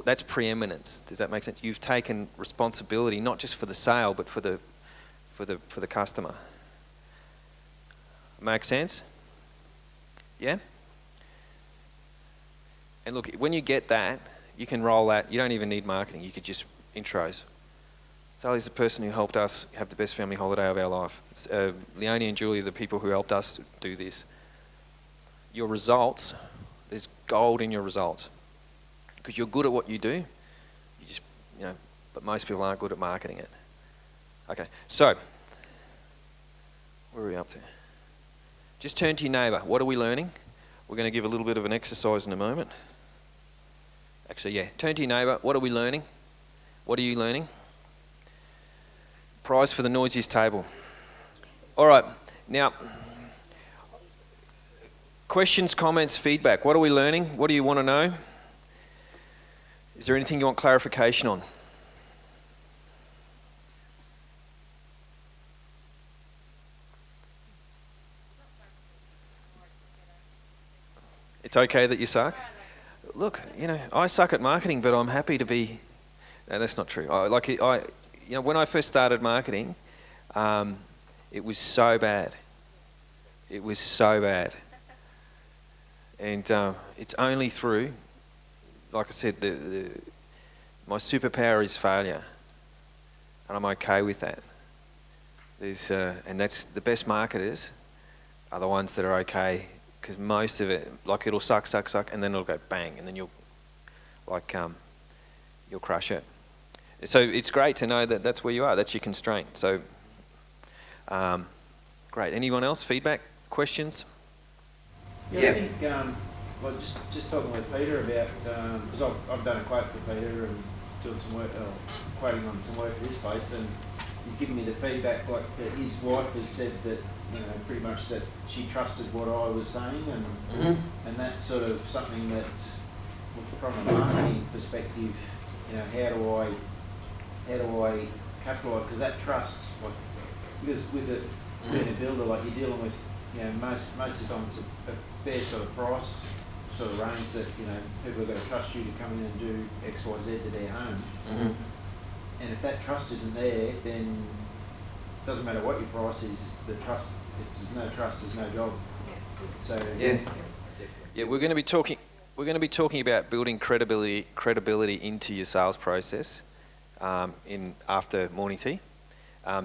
That's preeminence. Does that make sense? You've taken responsibility not just for the sale, but for the customer. Make sense? Yeah? And look, when you get that, you can roll that. You don't even need marketing. You could just intros. Sally's the person who helped us have the best family holiday of our life. Leonie and Julie are the people who helped us do this. Your results, there's gold in your results. Because you're good at what you do. You just, but most people aren't good at marketing it. Okay, so, where are we up to? Just turn to your neighbour. What are we learning? We're going to give a little bit of an exercise in a moment. Actually, yeah. Turn to your neighbour. What are we learning? What are you learning? Prize for the noisiest table. All right. Now, questions, comments, feedback. What are we learning? What do you want to know? Is there anything you want clarification on? It's okay that you suck? Look, I suck at marketing, but I'm happy to be... No, that's not true. When I first started marketing, it was so bad. It was so bad. And it's only through, like I said, my superpower is failure. And I'm okay with that. And that's the best marketers are the ones that are okay, because most of it, it'll suck, and then it'll go bang, and then you'll crush it. So it's great to know that that's where you are. That's your constraint. So, great. Anyone else? Feedback? Questions? Yeah. I think, just talking with Peter about, because I've done a quote for Peter and doing some work, quoting on some work at his place, and he's given me the feedback that his wife has said that, pretty much that she trusted what I was saying, and that's sort of something that, from a marketing perspective, how do I capitalise? Because that trust, because with being a builder, you're dealing with, most of the time it's a fair sort of price sort of range that, people are going to trust you to come in and do X, Y, Z to their home. And if that trust isn't there, then it doesn't matter what your price is, the trust, if there's no trust, there's no job. So yeah, we're going to be talking about building credibility into your sales process after morning tea.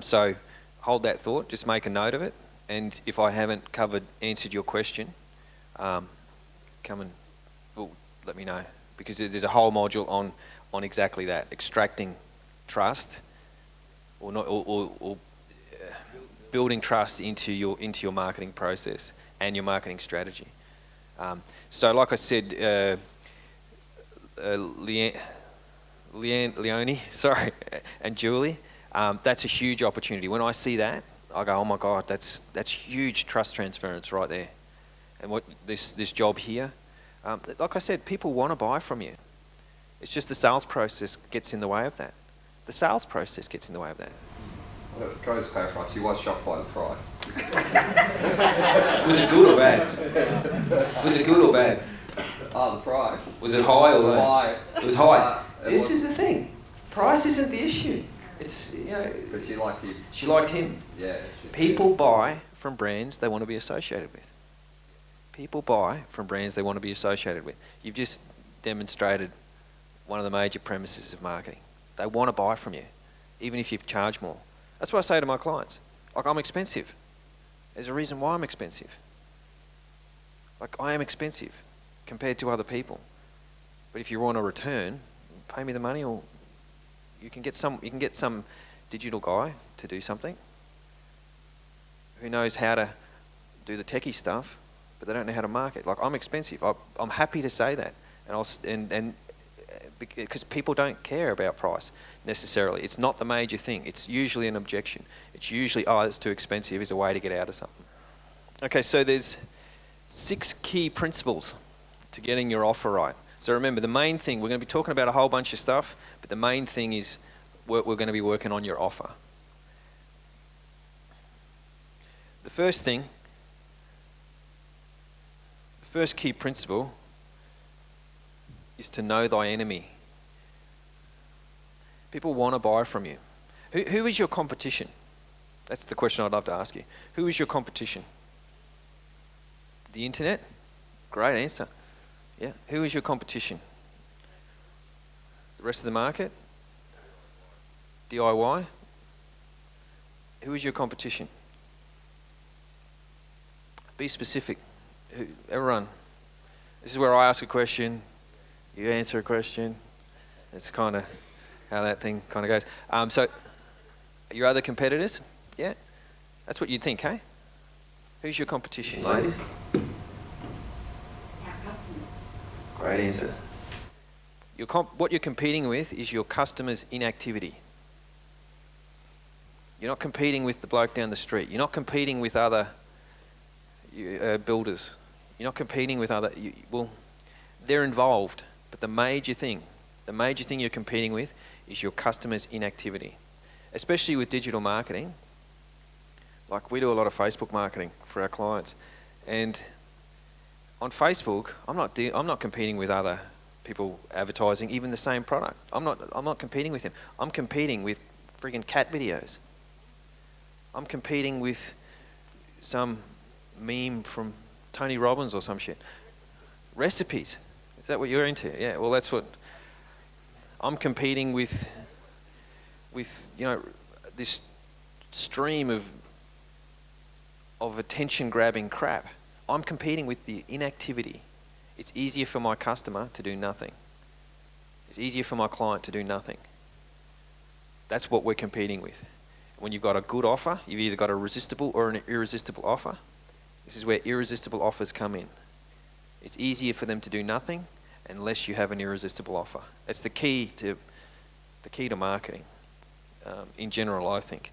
So hold that thought, just make a note of it, and if I haven't answered your question, come and let me know, because there's a whole module on exactly that, extracting trust or building trust into your marketing process and your marketing strategy. So like I said, Leonie, sorry, and Julie, that's a huge opportunity. When I see that, I go, oh my God, that's huge trust transference right there. And what this job here, like I said, people want to buy from you. It's just the sales process gets in the way of that. The sales process gets in the way of that. Well, can I just clarify? She was shocked by the price. Was it good or bad? Was it good or bad? Oh, the price. Was it high or low? High. It was high. This is the thing. Price isn't the issue. It's, But she liked him. She liked him. Yeah. People buy from brands they want to be associated with. People buy from brands they want to be associated with. You've just demonstrated one of the major premises of marketing. They want to buy from you, even if you charge more. That's what I say to my clients. I'm expensive. There's a reason why I'm expensive. I am expensive compared to other people. But if you want a return, pay me the money, or you can get some digital guy to do something who knows how to do the techie stuff, but they don't know how to market. I'm expensive. I'm happy to say that, and because people don't care about price necessarily. It's not the major thing. It's usually an objection. It's usually, it's too expensive, is a way to get out of something. Okay, so there's 6 key principles to getting your offer right. So remember, the main thing, we're going to be talking about a whole bunch of stuff, but the main thing is we're going to be working on your offer. The first key principle is to know thy enemy. People want to buy from you. Who is your competition? That's the question I'd love to ask you. Who is your competition? The internet? Great answer. Yeah. Who is your competition? The rest of the market? DIY? Who is your competition? Be specific. Everyone. This is where I ask a question, you answer a question. It's kind of how that thing kind of goes. So, your other competitors? Yeah? That's what you'd think, hey? Who's your competition, ladies? Our customers. Great answer. What you're competing with is your customer's inactivity. You're not competing with the bloke down the street. You're not competing with other builders. You're not competing with other... well, they're involved, but the major thing you're competing with is your customer's inactivity. Especially with digital marketing. Like, we do a lot of Facebook marketing for our clients. And on Facebook, I'm not competing with other people advertising even the same product. I'm not competing with them. I'm competing with friggin' cat videos. I'm competing with some meme from Tony Robbins or some shit. Recipes. Is that what you're into? Yeah, well, that's what... I'm competing with this stream of attention-grabbing crap. I'm competing with the inactivity. It's easier for my customer to do nothing. It's easier for my client to do nothing. That's what we're competing with. When you've got a good offer, you've either got a resistible or an irresistible offer. This is where irresistible offers come in. It's easier for them to do nothing unless you have an irresistible offer. It's the key to marketing, in general, I think.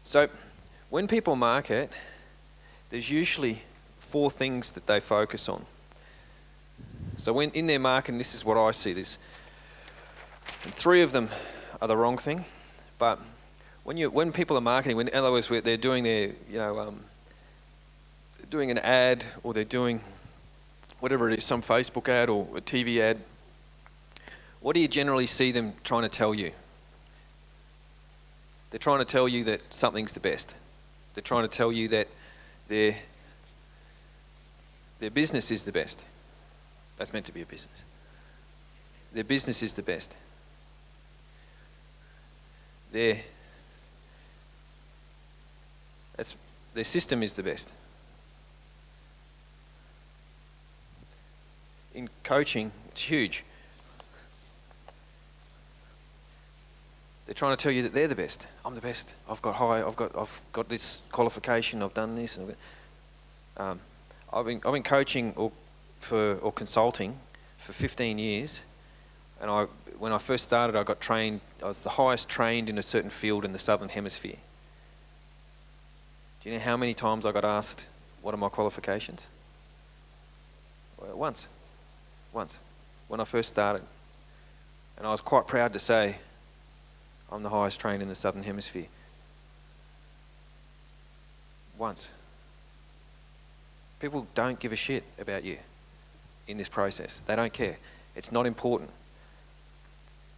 So, when people market, there's usually 4 things that they focus on. So when in their marketing, this is what I see. And 3 of them are the wrong thing, but when people are marketing, in other words, they're doing their, doing an ad, or they're doing whatever it is, some Facebook ad or a TV ad, what do you generally see them trying to tell you? They're trying to tell you that something's the best. They're trying to tell you that their business is the best. That's meant to be a business. Their business is the best. Their system is the best. In coaching, it's huge. They're trying to tell you that they're the best. I'm the best. I've got this qualification. I've done this. I've been coaching or consulting for 15 years, and when I first started, I got trained. I was the highest trained in a certain field in the Southern Hemisphere. Do you know how many times I got asked, "What are my qualifications?" Well, once, when I first started, and I was quite proud to say, I'm the highest trained in the Southern Hemisphere. Once. People don't give a shit about you in this process. They don't care. It's not important.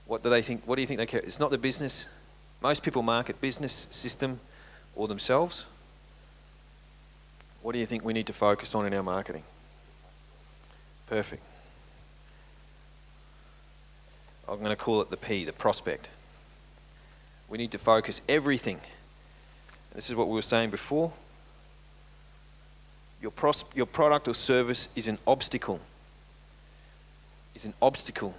What do they think? What do you think they care? It's not the business. Most people market business, system, or themselves. What do you think we need to focus on in our marketing? Perfect. I'm going to call it the P, the prospect. We need to focus everything. This is what we were saying before. Your product or service is an obstacle. Is an obstacle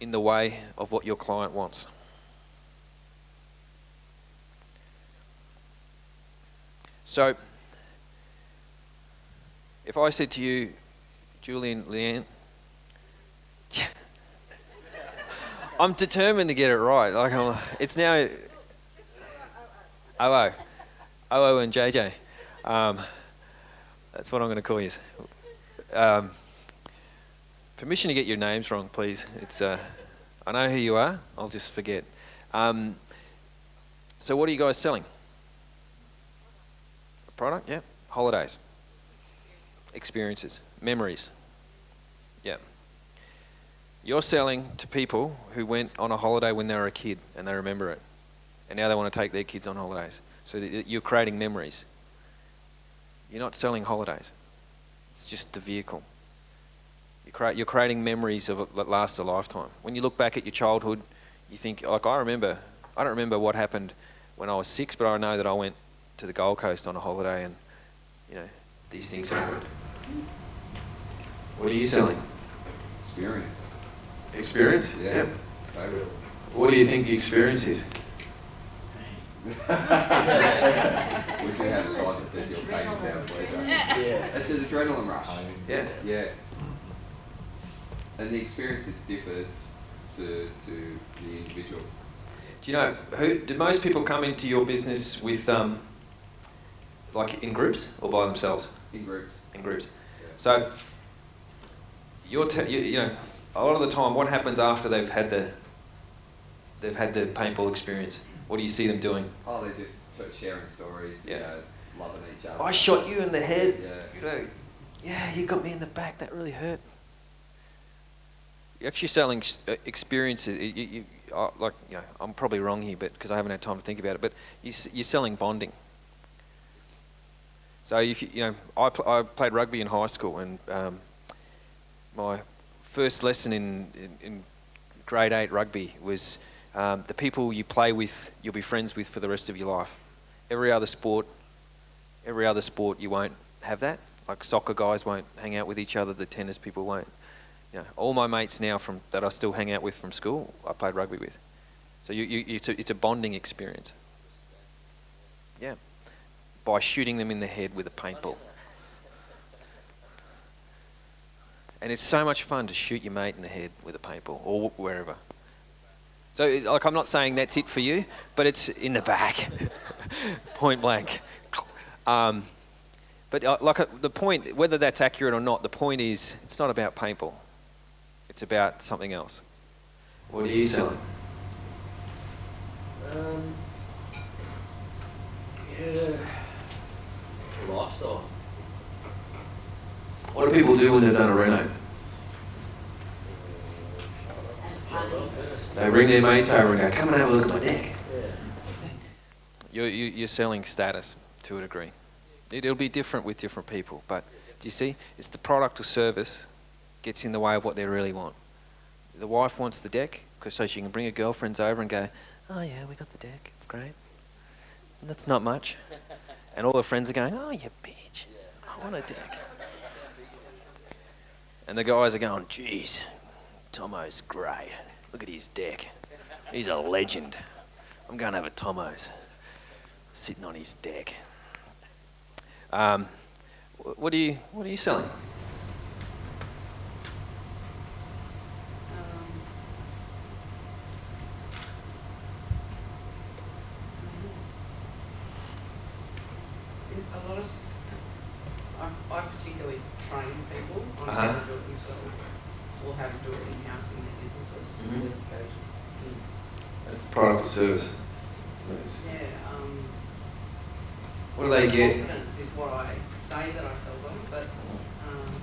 in the way of what your client wants. So, if I said to you, Julian, Leanne, I'm determined to get it right. It's now OO and JJ. That's what I'm going to call you. Permission to get your names wrong, please. It's I know who you are. I'll just forget. So what are you guys selling? A product? Yeah. Holidays. Experiences. Memories. Yeah. You're selling to people who went on a holiday when they were a kid and they remember it. And now they want to take their kids on holidays. So you're creating memories. You're not selling holidays. It's just the vehicle. You're creating memories that last a lifetime. When you look back at your childhood, you think, like, I don't remember what happened when I was 6, but I know that I went to the Gold Coast on a holiday and, these things happened. What are you selling? Experience. Experience? Yeah. What do you think the experience is? We do have a sign that says you're paying down pleasure. Yeah. It's an adrenaline rush. Yeah. Yeah. And the experiences differs to the individual. Do you know, do most people come into your business with, like in groups or by themselves? In groups. In groups. Yeah. So, you know, a lot of the time, what happens after they've had the paintball experience? What do you see them doing? Oh, they're just sort of sharing stories, Yeah. you know, loving each other. I shot you in the head. Yeah. You know, yeah, you got me in the back. That really hurt. You're actually selling experiences. Like, you know, I'm probably wrong here, but because I haven't had time to think about it. But you're selling bonding. So if you know, I played rugby in high school, and my first lesson in grade 8 rugby was the people you play with, you'll be friends with for the rest of your life. Every other sport, you won't have that. Like soccer guys won't hang out with each other. The tennis people won't. You know, all my mates now that I still hang out with from school, I played rugby with. So it's a bonding experience. Yeah, by shooting them in the head with a paintball. And it's so much fun to shoot your mate in the head with a paintball or wherever. So, like, I'm not saying that's it for you, but it's in the back, point blank. But the point, whether that's accurate or not, the point is it's not about paintball. It's about something else. What are you selling? It's a lifestyle. What do people do when they've done a reno? They bring their mates over and go, come and have a look at my deck. You're selling status to a degree. It'll be different with different people, but do you see? It's the product or service gets in the way of what they really want. The wife wants the deck so she can bring her girlfriends over and go, oh yeah, we got the deck, it's great. That's not much. And all her friends are going, oh you bitch, I want a deck. And the guys are going, geez, Tomo's great. Look at his deck. He's a legend. I'm going to have a Tomo's. Sitting on his deck. What are you selling? A lot of, I particularly train people on Uh-huh. how to do it themselves or how to do it in-house in their businesses. Mhm. Education. That's the product or service. Yeah. What do they get? Confidence is what I say that I sell them, but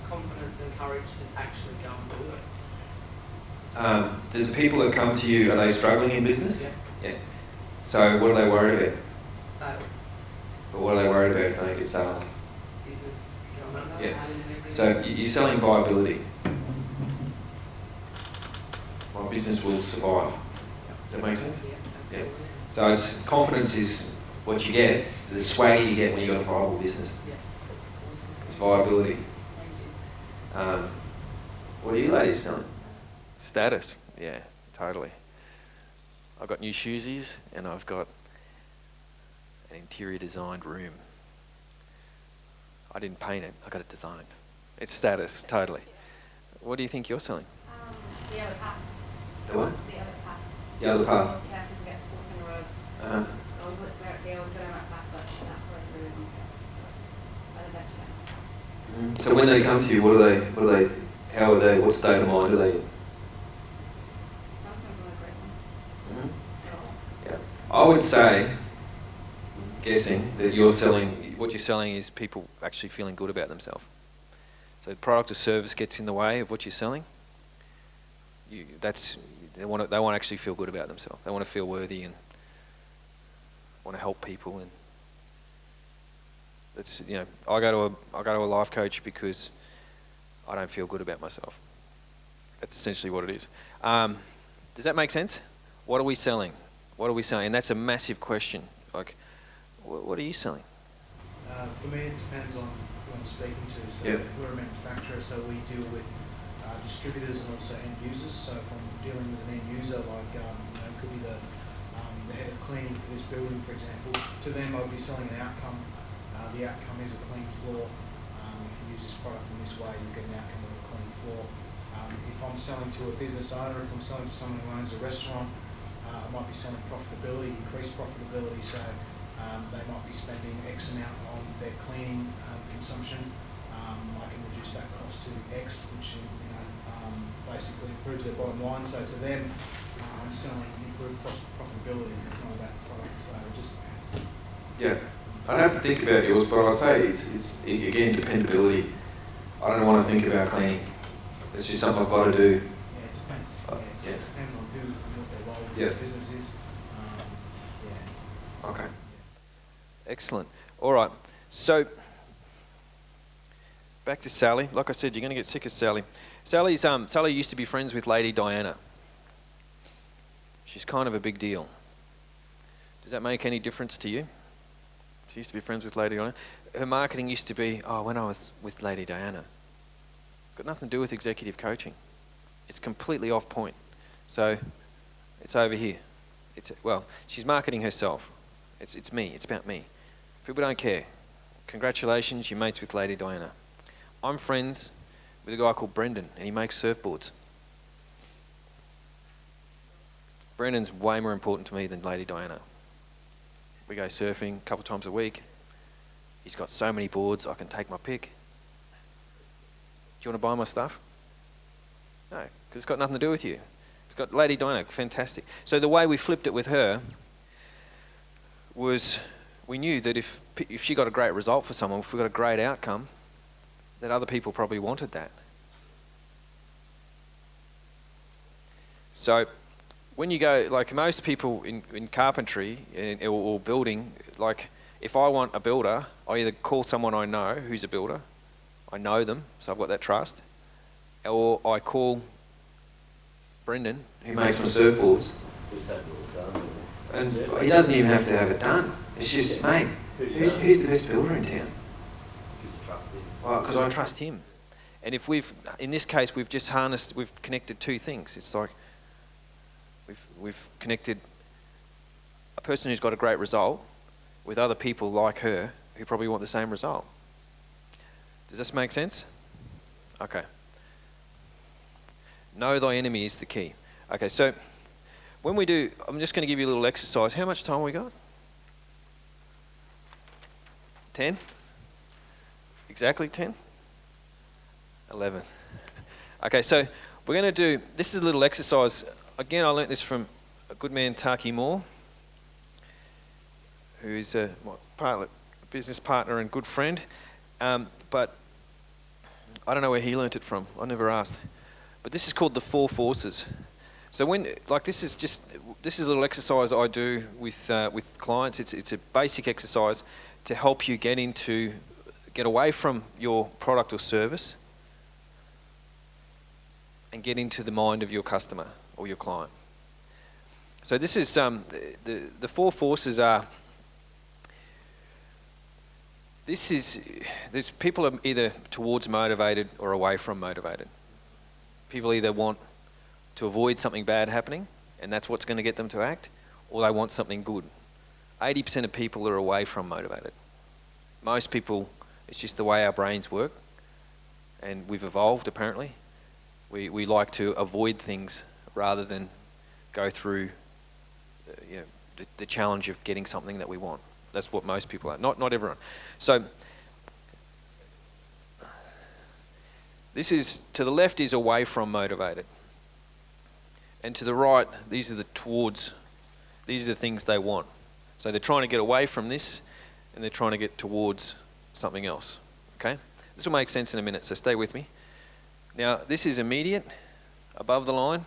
confidence and courage to actually go and do it. Do the people that come to you, are they struggling in business? Yeah. Yeah. So what are they worried about? Sales, But what are they worried about if they don't get sales? business, going under, Yeah. having everything. So you're selling viability. My business will survive. Does that make sense? Yeah, Yeah. absolutely. So it's confidence is what you get, the swagger you get when you've got a viable business. Yeah. It's viability. Thank you. What are you ladies selling? Status. Yeah, totally. I've got new shoesies and I've got an interior designed room. I didn't paint it, I got it designed. It's status, totally. What do you think you're selling? The other path. The what? The other path. The other path. Yeah, people get caught in the road. Uh-huh. They all go around past that, that's where it's really better. So when they come to you, how are they, what state of mind are they in? Sometimes I'm a great one. Yeah. I would say, guessing, that what you're selling is people actually feeling good about themselves. So the product or service gets in the way of what you're selling. They want to actually feel good about themselves. They want to feel worthy and want to help people. And that's, you know, I go to a life coach because I don't feel good about myself. That's essentially what it is. Does that make sense? What are we selling? What are we selling? And that's a massive question. Like, what are you selling? For me, it depends on who I'm speaking to. So Yeah. we're a manufacturer, so we deal with distributors and also end users. So if I'm dealing with an end user, like it could be the the head of cleaning for this building, for example, to them I'd be selling an outcome. The outcome is a clean floor. If you use this product in this way, you get an outcome of a clean floor. If I'm selling to a business owner, if I'm selling to someone who owns a restaurant, I might be selling profitability, increased profitability, so they might be spending X amount on their cleaning consumption. I can reduce that cost to X, which basically improves their bottom line. So to them, I'm selling improved profitability. It's not about the product, so it just depends. Yeah. I don't have to think about yours, but I'll say it's again, dependability. I don't want to think about cleaning. It's just something I've got to do. Yeah, it depends. It depends on who, what their role in the business is. Okay. Excellent. All right. So, back to Sally. Like I said, you're going to get sick of Sally. Sally used to be friends with Lady Diana. She's kind of a big deal. Does that make any difference to you? She used to be friends with Lady Diana. Her marketing used to be, when I was with Lady Diana. It's got nothing to do with executive coaching. It's completely off point. So, it's over here. She's marketing herself. It's me. It's about me. People don't care. Congratulations, you're mates with Lady Diana. I'm friends with a guy called Brendan, and he makes surfboards. Brendan's way more important to me than Lady Diana. We go surfing a couple times a week. He's got so many boards, I can take my pick. Do you want to buy my stuff? No, because it's got nothing to do with you. It's got Lady Diana, fantastic. So the way we flipped it with her was we knew that if she got a great result for someone, if we got a great outcome, that other people probably wanted that. So when you go, like most people in carpentry or building, like if I want a builder, I either call someone I know who's a builder, I know them, so I've got that trust, or I call Brendan, who makes my surfboards, and he doesn't even have to have it done. It's just, mate, who's the best builder in town? Because I trust him. And if in this case, we've connected two things. It's like we've connected a person who's got a great result with other people like her who probably want the same result. Does this make sense? Okay. Know thy enemy is the key. Okay, so when we do, I'm just going to give you a little exercise. How much time we got? 10? Exactly 10? 11. Okay, so we're going to do, this is a little exercise. Again, I learnt this from a good man, Taki Moore, who is my business partner and good friend. But I don't know where he learnt it from. I never asked. But this is called the 4 forces. So this is a little exercise I do with clients. It's a basic exercise to help you get away from your product or service and get into the mind of your customer or your client. So this is the 4 forces are. There's people are either towards motivated or away from motivated. People either want to avoid something bad happening, and that's what's going to get them to act, or they want something good. 80% of people are away from motivated. Most people, it's just the way our brains work, and we've evolved apparently. We like to avoid things rather than go through the challenge of getting something that we want. That's what most people are. Not everyone. So this is, to the left is away from motivated. And to the right, these are the things they want. So they're trying to get away from this and they're trying to get towards something else. Okay? This will make sense in a minute, so stay with me. Now, this is immediate, above the line.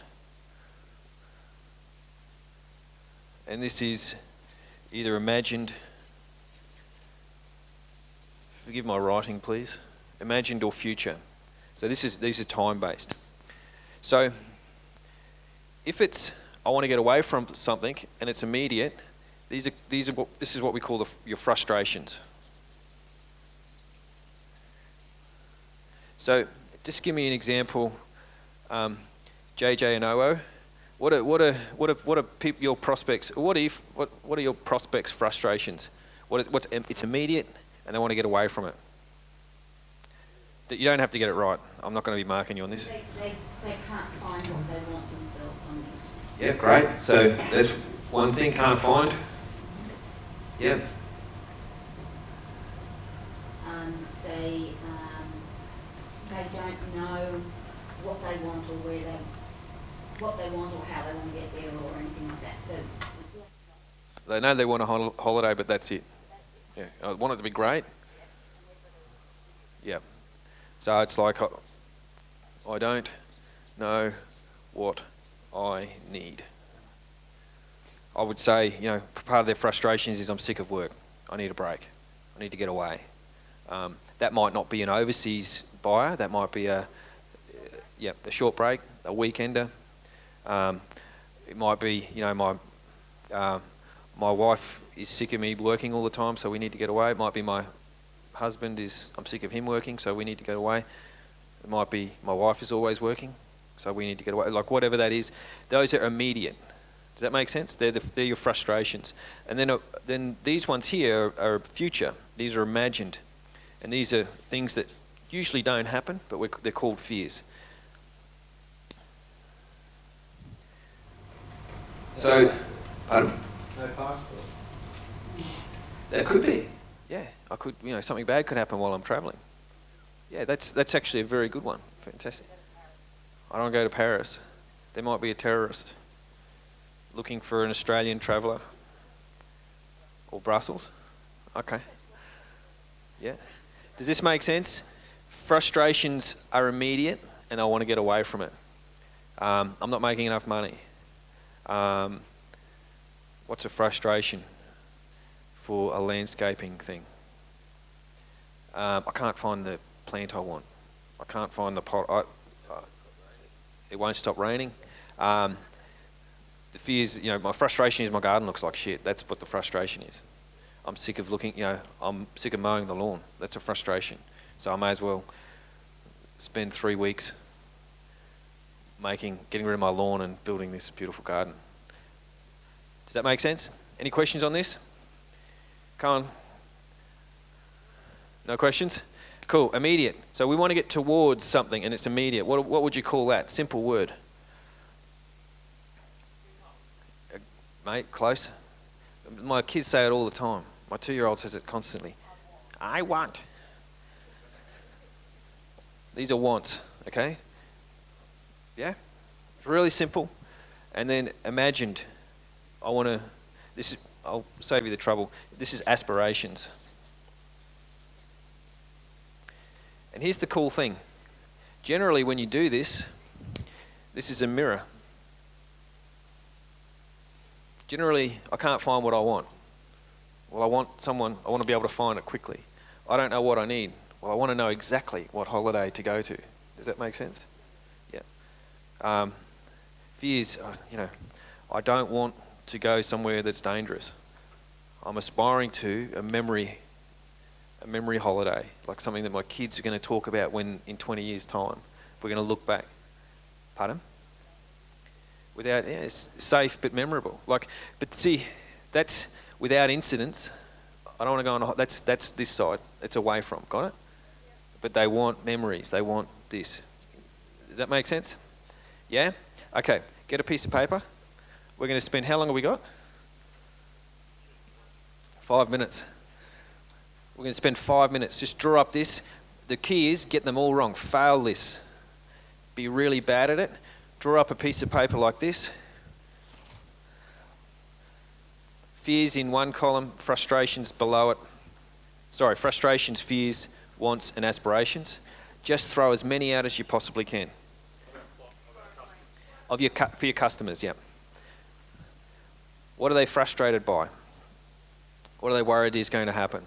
And this is either imagined, forgive my writing please, imagined or future. So these are time-based. So if it's, I want to get away from something and it's immediate, this is what we call your frustrations. So just give me an example. JJ and OO, What are your prospects? What are your prospects' frustrations? It's immediate, and they want to get away from it. You don't have to get it right. I'm not going to be marking you on this. They can't find what they want themselves on the Yeah, internet. great. So that's one thing, can't find. Yeah. They don't know what they want or what they want or how they want to get there or anything like that. So They know they want a holiday, but that's it. Yeah, I want it to be great. Yeah. So it's like I don't know what I need. I would say, part of their frustrations is I'm sick of work. I need a break. I need to get away. That might not be an overseas buyer. That might be a short break, a weekender. It might be, my wife is sick of me working all the time, so we need to get away. It might be my husband I'm sick of him working, so we need to get away. It might be my wife is always working, so we need to get away. Like whatever that is, those are immediate. Does that make sense? They're your frustrations. And then these ones here are future. These are imagined. And these are things that usually don't happen, but they're called fears. So, pardon? No passport. That could be. Yeah, I could. Something bad could happen while I'm travelling. Yeah, that's actually a very good one. Fantastic. I don't go to Paris. There might be a terrorist looking for an Australian traveller. Or Brussels. Okay. Yeah. Does this make sense? Frustrations are immediate, and I want to get away from it. I'm not making enough money. What's a frustration for a landscaping thing? I can't find the plant I want. I can't find the pot. It won't stop raining. The fear is, my frustration is my garden looks like shit. That's what the frustration is. I'm sick of I'm sick of mowing the lawn. That's a frustration. So I may as well spend 3 weeks getting rid of my lawn and building this beautiful garden. Does that make sense? Any questions on this? Come on. No questions? Cool, immediate. So we want to get towards something and it's immediate. What would you call that? Simple word. Mate, close. My kids say it all the time. My 2-year-old says it constantly. I want. These are wants, okay? Yeah? It's really simple. And then imagined. I'll save you the trouble. This is aspirations. And here's the cool thing. Generally, when you do this is a mirror. Generally, I can't find what I want. Well, I want to be able to find it quickly. I don't know what I need. Well, I want to know exactly what holiday to go to. Does that make sense? Yeah. Fears, I don't want to go somewhere that's dangerous. I'm aspiring to a memory holiday, like something that my kids are going to talk about when in 20 years' time. We're going to look back. Pardon? It's safe but memorable. But see, that's without incidents. I don't want to go on. That's this side. It's away from. Got it? But they want memories. They want this. Does that make sense? Yeah. Okay. Get a piece of paper. We're going to spend. How long have we got? 5 minutes. We're going to spend 5 minutes. Just draw up this. The key is get them all wrong. Fail this. Be really bad at it. Draw up a piece of paper like this. Fears in one column, frustrations below it. Sorry, frustrations, fears, wants and aspirations. Just throw as many out as you possibly can. For your customers, yeah. What are they frustrated by? What are they worried is going to happen?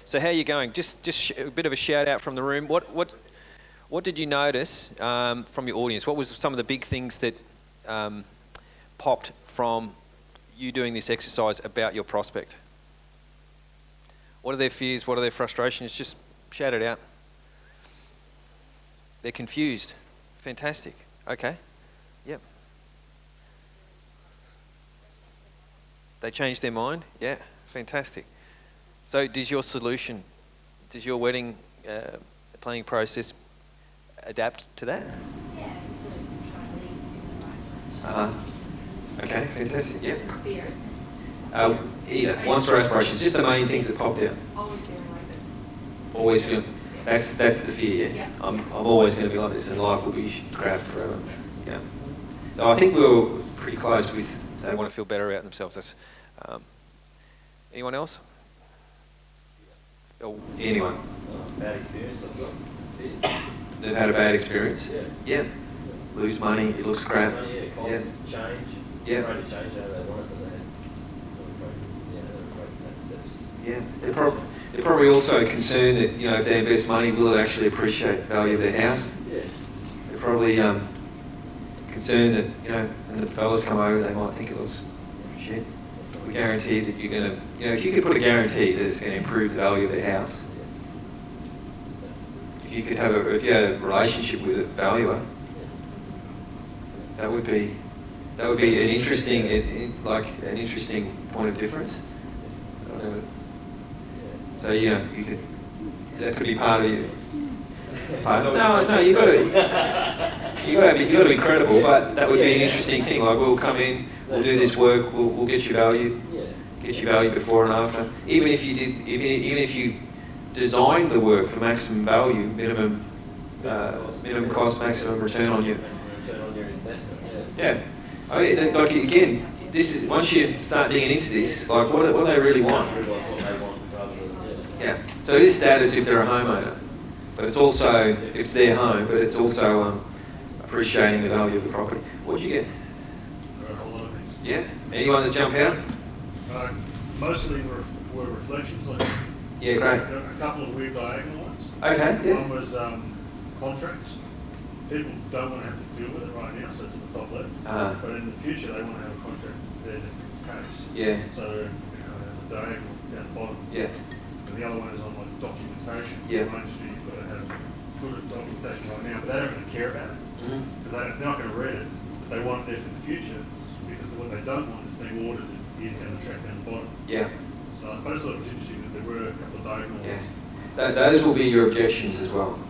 So how are you going? Just a bit of a shout out from the room. What did you notice from your audience? What was some of the big things that popped from you doing this exercise about your prospect? What are their fears? What are their frustrations? Just shout it out. They're confused. Fantastic. Okay. Yep. They changed their mind? Yeah, fantastic. So does your solution, does your wedding planning process adapt to that? Yeah, sort of try to lead in the right direction. Okay, fantastic, yeah. Spirits. Either, wants or aspirations, just the main things that popped out. Always feeling like this. Always feel, that's the fear, yeah? Yeah. I'm always going to be like this and life will be crap forever, yeah. So I think we were pretty close with, they want to feel better about themselves. That's, anyone else? Oh, anyone? Bad experience I've got. They've had a bad experience? Yeah. Yeah. Lose money, it looks crap. Yeah, costs change. Yeah. Trying to change how they want it, but they're afraid, Yeah, they're probably also concerned that, you know, if they invest money, will it actually appreciate the value of their house? Yeah. They're probably concerned that, you know, when the fellas come over, they might think it looks shit. We guarantee that you're going to, you know, if you could put a guarantee that it's going to improve the value of their house, if you could have if you had a relationship with a valuer, that would be an interesting, an interesting point of difference. I don't know. So, you know, that could be part of you. No, you got to be credible, but that would be an interesting thing. Like, we'll come in, we'll do this work, we'll get you value before and after. Even if you designed the work for maximum value, minimum cost, maximum return on your investment. yeah. I mean, like, again, this is once you start digging into this, like, what do they really want? Yeah. So it is status if they're a homeowner, but it's also it's their home, but it's also appreciating the value of the property. What'd you get? A whole lot of things. Yeah. Anyone that jump out? Mostly were reflections. Like Yeah, great. a couple of weird diagonal ones. Okay. Yeah. One was contracts. People don't want to have to deal with it right now, so it's at the top left. But in the future, they want to have a contract there just in case. Yeah. So, you know, there's a diagonal down the bottom. Yeah. And the other one is on like documentation. Yeah. In Main Street, you've got to have good documentation right now, but they don't really care about it. Because they're not going to read it, but they want it there for the future, because what they don't want is being audited years down the track down the bottom. Yeah. So I suppose it was interesting that there were a couple of diagonals. Yeah. Those will be your objections as well.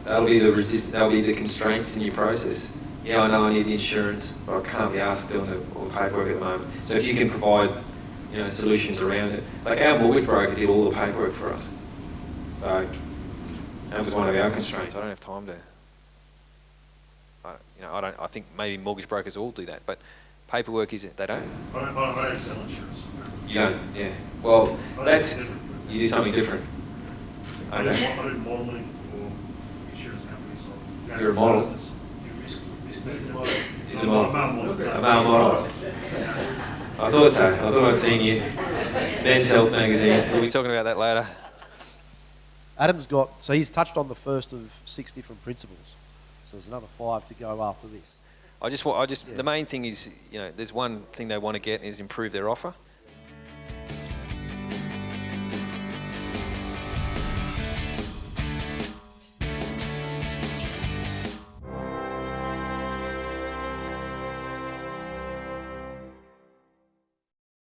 That'll be the constraints in your process. Yeah, I know I need the insurance, but I can't be asked doing all the paperwork at the moment. So if you can provide, you know, solutions around it, like our mortgage broker did all the paperwork for us. So that was one of our constraints. I don't have time to. I think maybe mortgage brokers all do that, but paperwork is it? They don't. I don't sell insurance. You don't. Yeah. Well, you do something different. I do Okay. modelling for insurance companies. So You're a model. He's a model. A male model. I thought so. I thought I'd seen you. Men's Health magazine. We'll be talking about that later. Adam's so he's touched on the first of 6 different principles. So there's another 5 to go after this. The main thing is, you know, there's one thing they want to get is improve their offer.